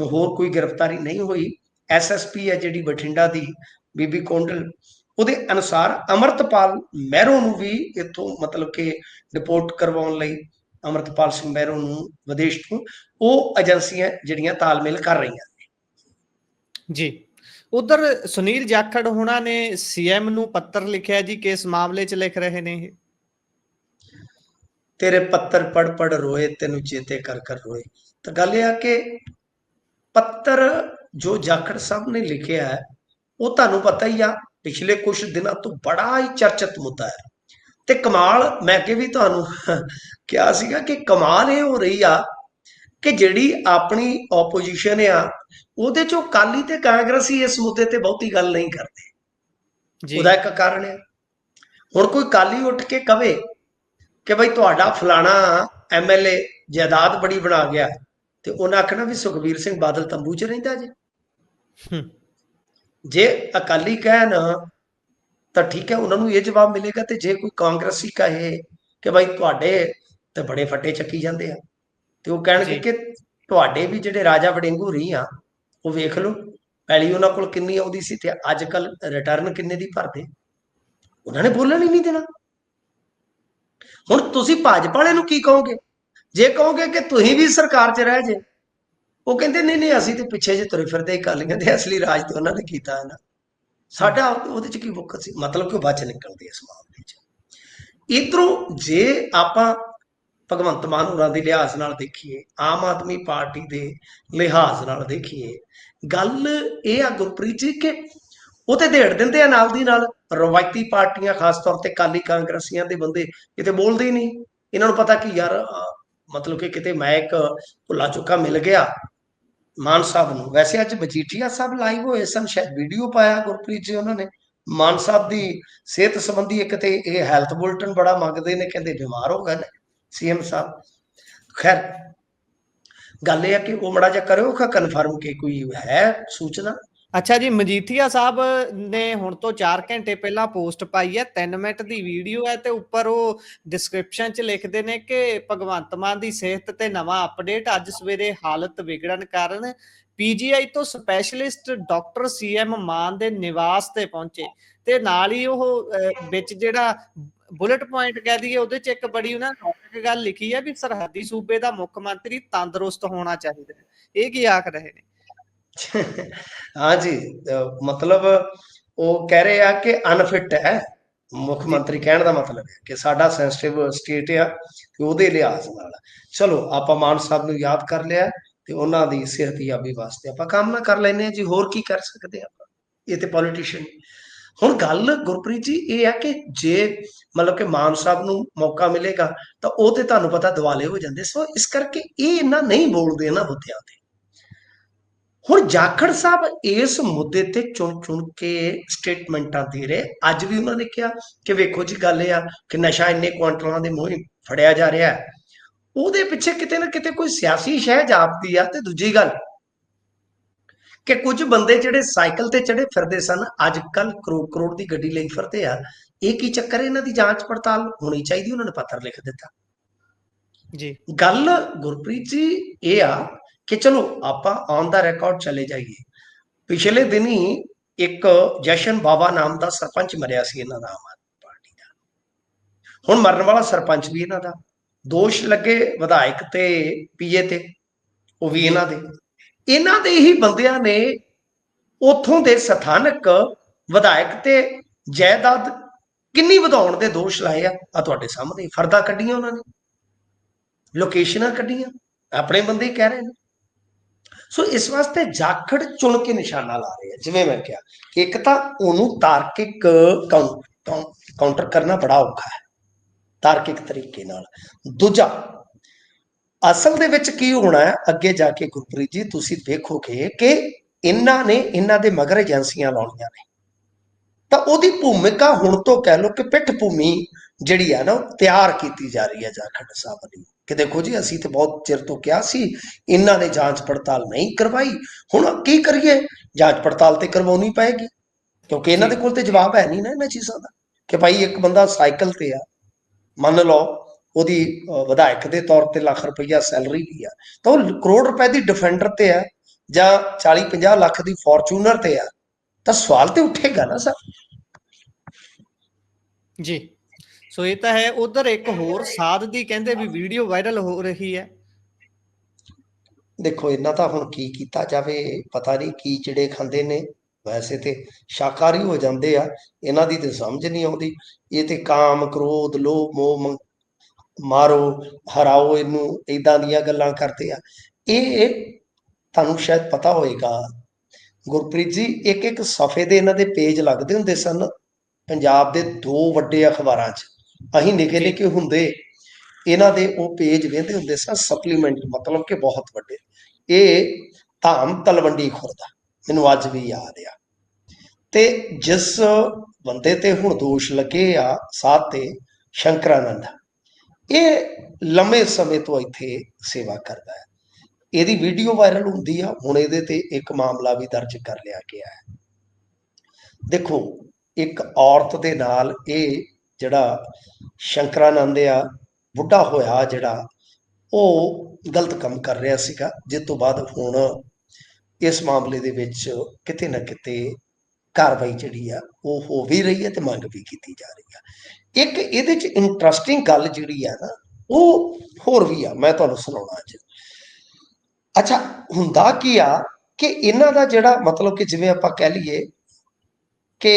ਹੋਰ ਕੋਈ ਗ੍ਰਿਫਤਾਰੀ ਨਹੀਂ ਹੋਈ। ਐਸਐਸਪੀ ਹੈ ਜਿਹੜੀ ਬਠਿੰਡਾ ਦੀ, ਬੀਬੀ ਕੌਂਡਲ, ਉਹਦੇ ਅਨੁਸਾਰ ਅਮਰਤਪਾਲ ਮਹਿਰੋ ਨੂੰ ਵੀ ਇੱਥੋਂ ਮਤਲਬ ਕਿ ਰਿਪੋਰਟ ਕਰਵਾਉਣ ਲਈ, ਅਮਰਤਪਾਲ ਸਿੰਘ ਮਹਿਰੋ ਨੂੰ ਵਿਦੇਸ਼ ਤੋਂ, ਉਹ ਏਜੰਸੀਆਂ ਜਿਹੜੀਆਂ ਤਾਲਮੇਲ ਕਰ ਰਹੀਆਂ। ਜੀ ਉਧਰ ਸੁਨੀਲ ਜਾਖੜ ਹੁਣਾਂ ਨੇ ਸੀਐਮ ਨੂੰ ਪੱਤਰ ਲਿਖਿਆ ਜੀ, ਕਿਸ ਮਾਮਲੇ 'ਚ ਲਿਖ ਰਹੇ ਨੇ ਇਹ? ਤੇਰੇ ਪੱਤਰ ਪੜ ਪੜ ਰੋਏ, ਤੈਨੂੰ ਚੇਤੇ ਕਰ ਕਰ ਰੋਏ। ਤਾਂ ਗੱਲ ਇਹ ਆ ਕਿ ਪੱਤਰ ਜੋ ਜਾਖੜ ਸਾਹਿਬ ਨੇ ਲਿਖਿਆ ਹੈ, ਉਹ ਤੁਹਾਨੂੰ ਪਤਾ ਹੀ ਆ ਪਿਛਲੇ ਕੁਝ ਦਿਨਾਂ ਤੋਂ ਬੜਾ ਹੀ ਚਰਚਿਤ ਮੁੱਦਾ ਹੈ। ਤੇ ਕਮਾਲ, ਮੈਂ ਅੱਗੇ ਵੀ ਤੁਹਾਨੂੰ ਕਿਹਾ ਸੀਗਾ ਕਿ ਕਮਾਲ ਇਹ ਹੋ ਰਹੀ ਆ ਕਿ ਜਿਹੜੀ ਆਪਣੀ ਆਪੋਜੀਸ਼ਨ ਆ, ਉਹਦੇ ਚੋਂ ਅਕਾਲੀ ਤੇ ਕਾਂਗਰਸੀ ਇਸ ਮੁੱਦੇ ਤੇ ਬਹੁਤੀ ਗੱਲ ਨਹੀਂ ਕਰਦੇ। ਉਹਦਾ ਇੱਕ ਕਾਰਨ ਹੈ, ਹੁਣ ਕੋਈ ਅਕਾਲੀ ਉੱਠ ਕੇ ਕਵੇ ਕਿ ਬਈ ਤੁਹਾਡਾ ਫਲਾਣਾ ਐਮਐਲਏ ਜਾਇਦਾਦ ਬੜੀ ਬਣਾ ਗਿਆ, ਤੇ ਉਹਨਾਂ ਆਖਣਾ ਵੀ ਸੁਖਬੀਰ ਸਿੰਘ ਬਾਦਲ ਤੰਬੂ 'ਚ ਰਹਿੰਦਾ ਜੀ। ਜੇ ਅਕਾਲੀ ਕਹਿਣ ਤਾਂ ਠੀਕ ਹੈ, ਉਹਨਾਂ ਨੂੰ ਇਹ ਜਵਾਬ ਮਿਲੇਗਾ। ਤੇ ਜੇ ਕੋਈ ਕਾਂਗਰਸੀ ਕਹੇ ਕਿ ਬਾਈ ਤੁਹਾਡੇ ਤੇ ਬੜੇ ਫੱਟੇ ਚੱਕੀ ਜਾਂਦੇ ਆ, ਤੇ ਉਹ ਕਹਿਣਗੇ ਕਿ ਤੁਹਾਡੇ ਵੀ ਜਿਹੜੇ ਰਾਜਾ ਵੜਿੰਗੂ ਰਹੀ ਆ, ਉਹ ਵੇਖ ਲਓ ਪਹਿਲੀ ਉਹਨਾਂ ਕੋਲ ਕਿੰਨੀ ਆਉਂਦੀ ਸੀ ਤੇ ਅੱਜ ਕੱਲ ਰਿਟਰਨ ਕਿੰਨੇ ਦੀ ਭਰਦੇ। ਉਹਨਾਂ ਨੇ ਬੋਲਣ ਹੀ ਨਹੀਂ ਦੇਣਾ। ਹੁਣ ਤੁਸੀਂ ਭਾਜਪਾ ਵਾਲੇ ਨੂੰ ਕੀ ਕਹੋਗੇ? ਜੇ ਕਹੋਗੇ ਕਿ ਤੁਸੀਂ ਵੀ ਸਰਕਾਰ 'ਚ ਰਹਿ ਜੇ, ਉਹ ਕਹਿੰਦੇ ਨਹੀਂ ਨਹੀਂ, ਅਸੀਂ ਤੇ ਪਿੱਛੇ ਜੇ ਤੁਰੇ ਫਿਰਦੇ ਅਕਾਲੀਆਂ ਦੇ, ਅਸਲੀ ਰਾਜ ਤੇ ਉਹਨਾਂ ਨੇ ਕੀਤਾ ਹੈ ਨਾ, ਸਾਡਾ ਉਹਦੇ 'ਚ ਕੀ ਵਕਤ ਸੀ। ਮਤਲਬ ਕਿ ਉਹ ਬਚ ਨਿਕਲਦੇ ਇਸ ਮਾਮਲੇ 'ਚ। ਇਧਰੋਂ ਜੇ ਆਪਾਂ ਭਗਵੰਤ ਮਾਨ ਹੋਰਾਂ ਦੇ ਲਿਹਾਜ਼ ਨਾਲ ਦੇਖੀਏ, ਆਮ ਆਦਮੀ ਪਾਰਟੀ ਦੇ ਲਿਹਾਜ਼ ਨਾਲ ਦੇਖੀਏ, ਗੱਲ ਇਹ ਆ ਗੁਰਪ੍ਰੀਤ ਜੀ ਕਿ ਉਹ ਤੇ ਢੇੜ ਦਿੰਦੇ ਆ ਨਾਲ ਦੀ ਨਾਲ। ਰਵਾਇਤੀ ਪਾਰਟੀਆਂ, ਖਾਸ ਤੌਰ ਤੇ ਅਕਾਲੀ ਕਾਂਗਰਸੀਆਂ ਦੇ ਬੰਦੇ ਕਿਤੇ ਬੋਲਦੇ ਹੀ ਨਹੀਂ। ਇਹਨਾਂ ਨੂੰ ਪਤਾ ਕਿ ਯਾਰ ਮਤਲਬ ਕਿ ਕਿਤੇ ਮੈਂ ਇੱਕ ਭੁੱਲਾ ਚੁੱਕਾ ਮਿਲ ਗਿਆ ਮਾਨ ਸਾਹਿਬ ਨੂੰ। ਵੈਸੇ ਅੱਜ ਮਜੀਠੀਆ ਸਾਹਿਬ ਲਾਈਵ ਹੋਏ ਸਨ, ਸ਼ਾਇਦ ਵੀਡੀਓ ਪਾਇਆ ਗੁਰਪ੍ਰੀਤ ਜੀ ਉਹਨਾਂ ਨੇ ਮਾਨ ਸਾਹਿਬ ਦੀ ਸਿਹਤ ਸੰਬੰਧੀ। ਇੱਕ ਤੇ ਇਹ ਹੈਲਥ ਬੁਲਟਨ ਬੜਾ ਮੰਗਦੇ ਨੇ, ਕਹਿੰਦੇ ਬਿਮਾਰ ਹੋ ਗਏ ਨੇ ਸੀਐਮ ਸਾਹਿਬ। ਖੈਰ ਗੱਲ ਇਹ ਹੈ ਕਿ ਉਹ ਮੜਾ ਜਿਹਾ ਕਰਿਓ ਕਨਫਰਮ ਕਿ ਕੋਈ ਹੈ ਸੂਚਨਾ। ਅੱਛਾ ਜੀ, ਮਜੀਠੀਆ ਸਾਹਿਬ ਨੇ ਹੁਣ ਤੋਂ 4 ਘੰਟੇ ਪਹਿਲਾਂ ਪੋਸਟ ਪਾਈ ਹੈ, 3 ਮਿੰਟ ਦੀ ਵੀਡੀਓ ਹੈ, ਤੇ ਉੱਪਰ ਉਹ ਡਿਸਕ੍ਰਿਪਸ਼ਨ 'ਚ ਲਿਖਦੇ ਨੇ ਕਿ ਭਗਵੰਤ ਮਾਨ ਦੀ ਸਿਹਤ ਤੇ ਨਵਾਂ ਅਪਡੇਟ, ਅੱਜ ਸਵੇਰੇ ਹਾਲਤ ਵਿਗੜਨ ਕਾਰਨ ਪੀਜੀਆਈ ਤੋਂ ਸਪੈਸ਼ਲਿਸਟ ਡਾਕਟਰ ਸੀਐਮ ਮਾਨ ਦੇ ਨਿਵਾਸ ਤੇ ਪਹੁੰਚੇ। ਤੇ ਨਾਲ ਹੀ ਉਹ ਵਿੱਚ ਜਿਹੜਾ ਬੁਲਟ ਪੁਆਇੰਟ ਕਹਿ ਦਈਏ, ਉਹਦੇ 'ਚ ਇੱਕ ਬੜੀ ਉਹਨਾਂ ਨੇ ਗੱਲ ਲਿਖੀ ਹੈ ਵੀ ਸਰਹੱਦੀ ਸੂਬੇ ਦਾ ਮੁੱਖ ਮੰਤਰੀ ਤੰਦਰੁਸਤ ਹੋਣਾ ਚਾਹੀਦਾ ਹੈ। ਇਹ ਕੀ ਆਖ ਰਹੇ ਨੇ? हाँ जी, मतलब वो कह रहे हैं कि अनफिट है ਮੁੱਖ ਮੰਤਰੀ। ਕਹਿਣ ਦਾ ਮਤਲਬ ਹੈ ਕਿ ਸਾਡਾ ਸੈਂਸਿਟਿਵ ਸਟੇਟ ਆ ਤੇ ਉਹਦੇ ਲਿਹਾਜ਼ ਨਾਲ ਚਲੋ ਆਪਾਂ ਮਾਨ ਸਾਹਿਬ ਨੂੰ ਯਾਦ ਕਰ ਲਿਆ ਤੇ ਉਹਨਾਂ ਦੀ ਸਿਹਤਯਾਬੀ ਵਾਸਤੇ ਆਪਾਂ ਕਾਮਨਾ ਕਰ ਲੈਂਦੇ ਹਾਂ ਜੀ। ਹੋਰ ਕੀ ਕਰ ਸਕਦੇ ਆਪਾਂ, ਇਹ ਤੇ ਪੋਲੀਟੀਸ਼ੀਅਨ। ਹੁਣ ਗੱਲ ਗੁਰਪ੍ਰੀਤ ਜੀ ਇਹ ਆ ਕਿ ਜੇ ਮਤਲਬ ਕਿ ਮਾਨ ਸਾਹਿਬ ਨੂੰ ਮੌਕਾ ਮਿਲੇਗਾ ਤਾਂ ਉਹ ਤੇ ਤੁਹਾਨੂੰ ਪਤਾ ਦਿਵਾਲੇ ਹੋ ਜਾਂਦੇ, ਸੋ ਇਸ ਕਰਕੇ ਇਹ ਇੰਨਾ ਨਹੀਂ ਬੋਲਦੇ ਇਹਨਾਂ ਮੁੱਦਿਆਂ ਤੇ। ਹੁਣ ਜਾਖੜ ਸਾਹਿਬ ਇਸ ਮੁੱਦੇ ਤੇ ਚੁਣ ਚੁਣ ਕੇ ਸਟੇਟਮੈਂਟਾਂ ਦੇ ਰਹੇ। ਅੱਜ ਵੀ ਉਹਨਾਂ ਨੇ ਕਿਹਾ ਕਿ ਵੇਖੋ ਜੀ ਗੱਲ ਇਹ ਆ ਕਿ ਨਸ਼ਾ ਇੰਨੇ ਕੁਆਂਟਲਾਂ ਦੇ ਮੂੰਹ ਫੜਿਆ ਜਾ ਰਿਹਾ ਹੈ, ਉਹਦੇ ਪਿੱਛੇ ਕਿਤੇ ਨਾ ਕਿਤੇ ਕੋਈ ਸਿਆਸੀ ਸ਼ਹਿ ਜਾਪਦੀ ਆ। ਤੇ ਦੂਜੀ ਗੱਲ ਕਿ ਕੁਝ ਬੰਦੇ ਜਿਹੜੇ ਸਾਈਕਲ ਤੇ ਚੜੇ ਫਿਰਦੇ ਸਨ, ਅੱਜ ਕੱਲ ਕਰੋੜ ਕਰੋੜ ਦੀ ਗੱਡੀ ਲਈ ਫਿਰਦੇ ਆ। ਇਹ ਕੀ ਚੱਕਰ ਹੈ? ਇਹਨਾਂ ਦੀ ਜਾਂਚ ਪੜਤਾਲ ਹੋਣੀ ਚਾਹੀਦੀ। ਉਹਨਾਂ ਨੇ ਪੱਤਰ ਲਿਖ ਦਿੱਤਾ ਜੀ। ਗੱਲ ਗੁਰਪ੍ਰੀਤ ਜੀ ਇਹ ਆ ਕਿ ਚਲੋ ਆਪਾਂ ਔਨ ਦਾ ਰਿਕਾਰਡ ਚਲੇ ਜਾਈਏ। ਪਿਛਲੇ ਦਿਨੀ ਇੱਕ ਜਸ਼ਨ ਬਾਬਾ ਨਾਮ ਦਾ ਸਰਪੰਚ ਮਰਿਆ ਸੀ ਇਹਨਾਂ ਦਾ, ਆਮ ਆਦਮੀ ਪਾਰਟੀ ਦਾ। ਹੁਣ ਮਰਨ ਵਾਲਾ ਸਰਪੰਚ ਵੀ ਇਹਨਾਂ ਦਾ, ਦੋਸ਼ ਲੱਗੇ ਵਿਧਾਇਕ ਤੇ ਪੀਏ ਤੇ, ਉਹ ਵੀ ਇਹਨਾਂ ਦੇ। ਇਹਨਾਂ ਦੇ ਹੀ ਬੰਦਿਆਂ ਨੇ ਉਥੋਂ ਦੇ ਸਥਾਨਕ ਵਿਧਾਇਕ ਤੇ ਜਾਇਦਾਦ ਕਿੰਨੀ ਵਧਾਉਣ ਦੇ ਦੋਸ਼ ਲਾਏ ਆ ਤੁਹਾਡੇ ਸਾਹਮਣੇ। ਫਰਦਾ ਕੱਢੀਆਂ ਉਹਨਾਂ ਨੇ, ਲੋਕੇਸ਼ਨਾਂ ਕੱਢੀਆਂ, ਆਪਣੇ ਬੰਦੇ ਹੀ ਕਹਿ ਰਹੇ ਨੇ। ਸੋ ਇਸ ਵਾਸਤੇ ਜਾਖੜ ਚੁਣ ਕੇ ਨਿਸ਼ਾਨਾ ਲਾ ਰਹੇ ਆ। ਜਿਵੇਂ ਮੈਂ ਕਿਹਾ, ਇੱਕ ਤਾਂ ਉਹਨੂੰ ਤਾਰਕਿਕ ਕਾਊਂਟਰ ਕਰਨਾ ਬੜਾ ਔਖਾ ਹੈ, ਤਾਰਕਿਕ ਤਰੀਕੇ ਨਾਲ। ਦੂਜਾ, ਅਸਲ ਦੇ ਵਿੱਚ ਕੀ ਹੋਣਾ ਹੈ ਅੱਗੇ ਜਾ ਕੇ ਗੁਰਪ੍ਰੀਤ ਜੀ, ਤੁਸੀਂ ਦੇਖੋਗੇ ਕਿ ਇਹਨਾਂ ਨੇ ਇਹਨਾਂ ਦੇ ਮਗਰ ਏਜੰਸੀਆਂ ਲਾਉਣੀਆਂ ਨੇ, ਤਾਂ ਉਹਦੀ ਭੂਮਿਕਾ ਹੁਣ ਤੋਂ ਕਹਿ ਲਓ ਕਿ ਪਿੱਠ ਭੂਮੀ ਜਿਹੜੀ ਹੈ ਨਾ ਉਹ ਤਿਆਰ ਕੀਤੀ ਜਾ ਰਹੀ ਹੈ ਜਾਖੜ ਸਾਹਿਬ ਦੀ। ਕਿ ਦੇਖੋ ਜੀ, ਅਸੀਂ ਤੇ ਬਹੁਤ ਚਿਰ ਤੋਂ ਕਿਹਾ ਸੀ, ਇਹਨਾਂ ਨੇ ਜਾਂਚ ਪੜਤਾਲ ਨਹੀਂ ਕਰਵਾਈ, ਹੁਣ ਕੀ ਕਰੀਏ? ਜਾਂਚ ਪੜਤਾਲ ਤੇ ਕਰਵਾਉਣੀ ਪਏਗੀ, ਕਿਉਂਕਿ ਇਹਨਾਂ ਦੇ ਕੋਲ ਤੇ ਜਵਾਬ ਹੈ ਨਹੀਂ ਨਾ ਇਹਨਾਂ ਚੀਜ਼ਾਂ ਦਾ। ਕਿ ਭਾਈ ਇੱਕ ਬੰਦਾ ਸਾਈਕਲ ਤੇ ਆ, ਮੰਨ ਲਓ ਉਹਦੀ ਵਿਧਾਇਕ ਦੇ ਤੌਰ ਤੇ ਲੱਖ ਰੁਪਈਆ ਸੈਲਰੀ ਵੀ ਆ, ਤਾਂ ਉਹ ਕਰੋੜ ਰੁਪਏ ਦੀ ਡਿਫੈਂਡਰ ਤੇ ਆ ਜਾਂ 40-50 ਲੱਖ ਦੀ ਫੋਰਚੂਨਰ ਤੇ ਆ, ਤਾਂ ਸਵਾਲ ਤੇ ਉੱਠੇਗਾ ਨਾ ਸਰ। ਜੀ, ਸੋ ਇਹ ਤਾਂ ਹੈ। ਉਧਰ ਇੱਕ ਹੋਰ ਸਾਧ ਦੀ ਕਹਿੰਦੇ ਵੀ ਵੀਡੀਓ ਵਾਇਰਲ ਹੋ ਰਹੀ ਹੈ। ਦੇਖੋ, ਇਹਨਾਂ ਤਾਂ ਹੁਣ ਕੀ ਕੀਤਾ ਜਾਵੇ, ਪਤਾ ਨਹੀਂ ਕੀ ਚਿੜੇ ਖਾਂਦੇ ਨੇ। ਵੈਸੇ ਤੇ ਸ਼ਾਕਾਹਾਰੀ ਹੋ ਜਾਂਦੇ ਆ, ਇਹਨਾਂ ਦੀ ਤੇ ਸਮਝ ਨਹੀਂ ਆਉਂਦੀ। ਇਹ ਤੇ ਕਾਮ, ਕ੍ਰੋਧ, ਲੋਭ, ਮੋਹ, ਮਾਰੋ, ਹਰਾਓ, ਇਹਨੂੰ ਏਦਾਂ ਦੀਆਂ ਗੱਲਾਂ ਕਰਦੇ ਆ। ਇਹ ਤੁਹਾਨੂੰ ਸ਼ਾਇਦ ਪਤਾ ਹੋਏਗਾ ਗੁਰਪ੍ਰੀਤ ਜੀ, ਇੱਕ ਇੱਕ ਸਫ਼ੇ ਦੇ ਇਹਨਾਂ ਦੇ ਪੇਜ ਲੱਗਦੇ ਹੁੰਦੇ ਸਨ ਪੰਜਾਬ ਦੇ 2 ਵੱਡੇ ਅਖਬਾਰਾਂ 'ਚ। ਅਸੀਂ ਨਿੱਕੇ ਨਿੱਕੇ ਹੁੰਦੇ ਇਹਨਾਂ ਦੇ ਉਹ ਪੇਜ ਵੇਖਦੇ ਹੁੰਦੇ ਸਨ, ਸਪਲੀਮੈਂਟ, ਮਤਲਬ ਕਿ ਬਹੁਤ ਵੱਡੇ। ਇਹ ਧਾਮ ਤਲਵੰਡੀ ਖੁਰਦਾ, ਮੈਨੂੰ ਅੱਜ ਵੀ ਯਾਦ ਆ। ਤੇ ਜਿਸ ਬੰਦੇ ਤੇ ਹੁਣ ਦੋਸ਼ ਲੱਗੇ ਆ ਸਾਧ ਤੇ, ਸ਼ੰਕਰਾਨੰਦ, ਇਹ ਲੰਮੇ ਸਮੇਂ ਤੋਂ ਇੱਥੇ ਸੇਵਾ ਕਰਦਾ ਹੈ। ਇਹਦੀ ਵੀਡੀਓ ਵਾਇਰਲ ਹੁੰਦੀ ਆ। ਹੁਣ ਇਹਦੇ ਤੇ ਇੱਕ ਮਾਮਲਾ ਵੀ ਦਰਜ ਕਰ ਲਿਆ ਗਿਆ ਹੈ। ਦੇਖੋ, ਇੱਕ ਔਰਤ ਦੇ ਨਾਲ ਇਹ ਜਿਹੜਾ ਸ਼ੰਕਰਾਨੰਦ ਆ, ਬੁੱਢਾ ਹੋਇਆ ਜਿਹੜਾ, ਉਹ ਗਲਤ ਕੰਮ ਕਰ ਰਿਹਾ ਸੀਗਾ, ਜਿਸ ਤੋਂ ਬਾਅਦ ਹੁਣ ਇਸ ਮਾਮਲੇ ਦੇ ਵਿੱਚ ਕਿਤੇ ਨਾ ਕਿਤੇ ਕਾਰਵਾਈ ਜਿਹੜੀ ਆ ਉਹ ਹੋ ਵੀ ਰਹੀ ਹੈ ਤੇ ਮੰਗ ਵੀ ਕੀਤੀ ਜਾ ਰਹੀ ਆ। ਇੱਕ ਇਹਦੇ 'ਚ ਇੰਟਰਸਟਿੰਗ ਗੱਲ ਜਿਹੜੀ ਆ ਨਾ, ਉਹ ਹੋਰ ਵੀ ਆ, ਮੈਂ ਤੁਹਾਨੂੰ ਸੁਣਾਉਣਾ ਅੱਜ। ਅੱਛਾ, ਹੁੰਦਾ ਕੀ ਆ ਕਿ ਇਹਨਾਂ ਦਾ ਜਿਹੜਾ ਮਤਲਬ ਕਿ ਜਿਵੇਂ ਆਪਾਂ ਕਹਿ ਲਈਏ ਕਿ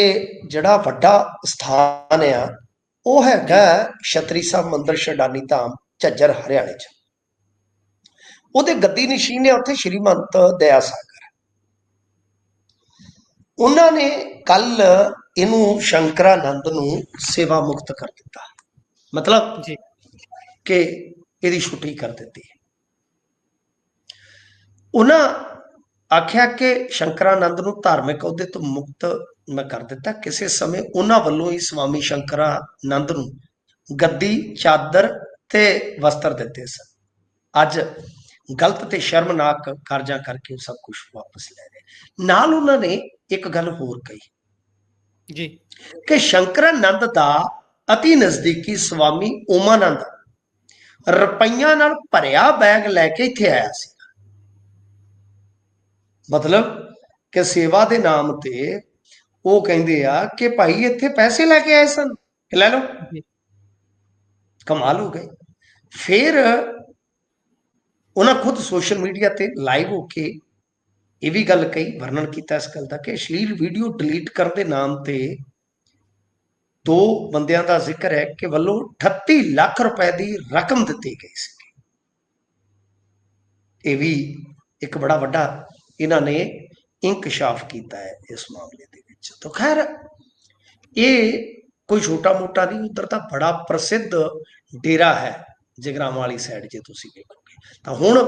ਜਿਹੜਾ ਵੱਡਾ ਸਥਾਨ ਆ ਉਹ ਹੈਗਾ ਛਤਰੀ ਸਾਹਿਬ ਮੰਦਿਰ, ਛਡਾਨੀ ਧਾਮ, ਝੱਜਰ, ਹਰਿਆਣੇ 'ਚ। ਉਹਦੇ ਗੱਦੀ ਨਸ਼ੀਨ ਹੈ ਉੱਥੇ ਸ਼੍ਰੀਮੰਤ ਦਇਆ ਸਾਗਰ। ਉਹਨਾਂ ਨੇ ਕੱਲ ਇਹਨੂੰ ਸ਼ੰਕਰਾਨੰਦ ਨੂੰ ਸੇਵਾ ਮੁਕਤ ਕਰ ਦਿੱਤਾ, ਮਤਲਬ ਕਿ ਇਹਦੀ ਛੁੱਟੀ ਕਰ ਦਿੱਤੀ। ਉਹਨਾਂ ਆਖਿਆ ਕਿ ਸ਼ੰਕਰਾਨੰਦ ਨੂੰ ਧਾਰਮਿਕ ਅਹੁਦੇ ਤੋਂ ਮੁਕਤ ਮੈਂ ਕਰ ਦਿੱਤਾ। ਕਿਸੇ ਸਮੇਂ ਉਹਨਾਂ ਵੱਲੋਂ ਹੀ ਸਵਾਮੀ ਸ਼ੰਕਰਾਨੰਦ ਨੂੰ ਗੱਦੀ, ਚਾਦਰ ਤੇ ਵਸਤਰ ਦਿੱਤੇ ਸਨ। ਅੱਜ ਗਲਤ ਤੇ ਸ਼ਰਮਨਾਕ ਕਾਰਜਾਂ ਕਰਕੇ ਉਹ ਸਭ ਕੁਝ ਵਾਪਸ ਲੈ ਰਹੇ। ਨਾਲ ਉਹਨਾਂ ਨੇ ਇੱਕ ਗੱਲ ਹੋਰ ਕਹੀ ਜੀ ਕਿ ਸ਼ੰਕਰਾਨੰਦ ਦਾ ਅਤੀ ਨਜ਼ਦੀਕੀ ਸਵਾਮੀ ਓਮਾਨੰਦ ਰੁਪਈਆਂ ਨਾਲ ਭਰਿਆ ਬੈਗ ਲੈ ਕੇ ਇੱਥੇ ਆਇਆ ਸੀ। ਮਤਲਬ ਕਿ ਸੇਵਾ ਦੇ ਨਾਮ ਤੇ ਉਹ ਕਹਿੰਦੇ ਆ ਕਿ ਭਾਈ ਇੱਥੇ ਪੈਸੇ ਲੈ ਕੇ ਆਏ ਸਨ, ਲੈ ਲਓ। ਕਮਾਲ ਹੋ ਗਈ। ਫਿਰ ਉਹਨਾਂ ਖੁਦ ਸੋਸ਼ਲ ਮੀਡੀਆ ਤੇ ਲਾਈਵ ਹੋ ਕੇ ਇਹ ਵੀ ਗੱਲ ਕਹੀ, ਵਰਣਨ ਕੀਤਾ ਇਸ ਗੱਲ ਦਾ ਕਿ ਅਸ਼ਲੀਲ ਵੀਡੀਓ ਡਿਲੀਟ ਕਰਨ ਦੇ ਨਾਮ ਤੇ 2 ਬੰਦਿਆਂ ਦਾ ਜ਼ਿਕਰ ਹੈ ਕਿ ਵੱਲੋਂ 38 ਲੱਖ ਰੁਪਏ ਦੀ ਰਕਮ ਦਿੱਤੀ ਗਈ ਸੀ। ਇਹ ਵੀ ਇੱਕ ਬੜਾ ਵੱਡਾ ਇਹਨਾਂ ਨੇ ਇੰਕਸ਼ਾਫ ਕੀਤਾ ਹੈ ਇਸ ਮਾਮਲੇ ਦੇ ਵਿੱਚ। ਤਾਂ ਖੈਰ, ਇਹ ਕੋਈ ਛੋਟਾ ਮੋਟਾ ਨਹੀਂ, ਉੱਧਰ ਤਾਂ ਬੜਾ ਪ੍ਰਸਿੱਧ ਡੇਰਾ ਹੈ ਜਗਰਾਵਾਂ ਵਾਲੀ ਸਾਈਡ। ਜੇ ਤੁਸੀਂ ਵੇਖੋਗੇ ਤਾਂ ਹੁਣ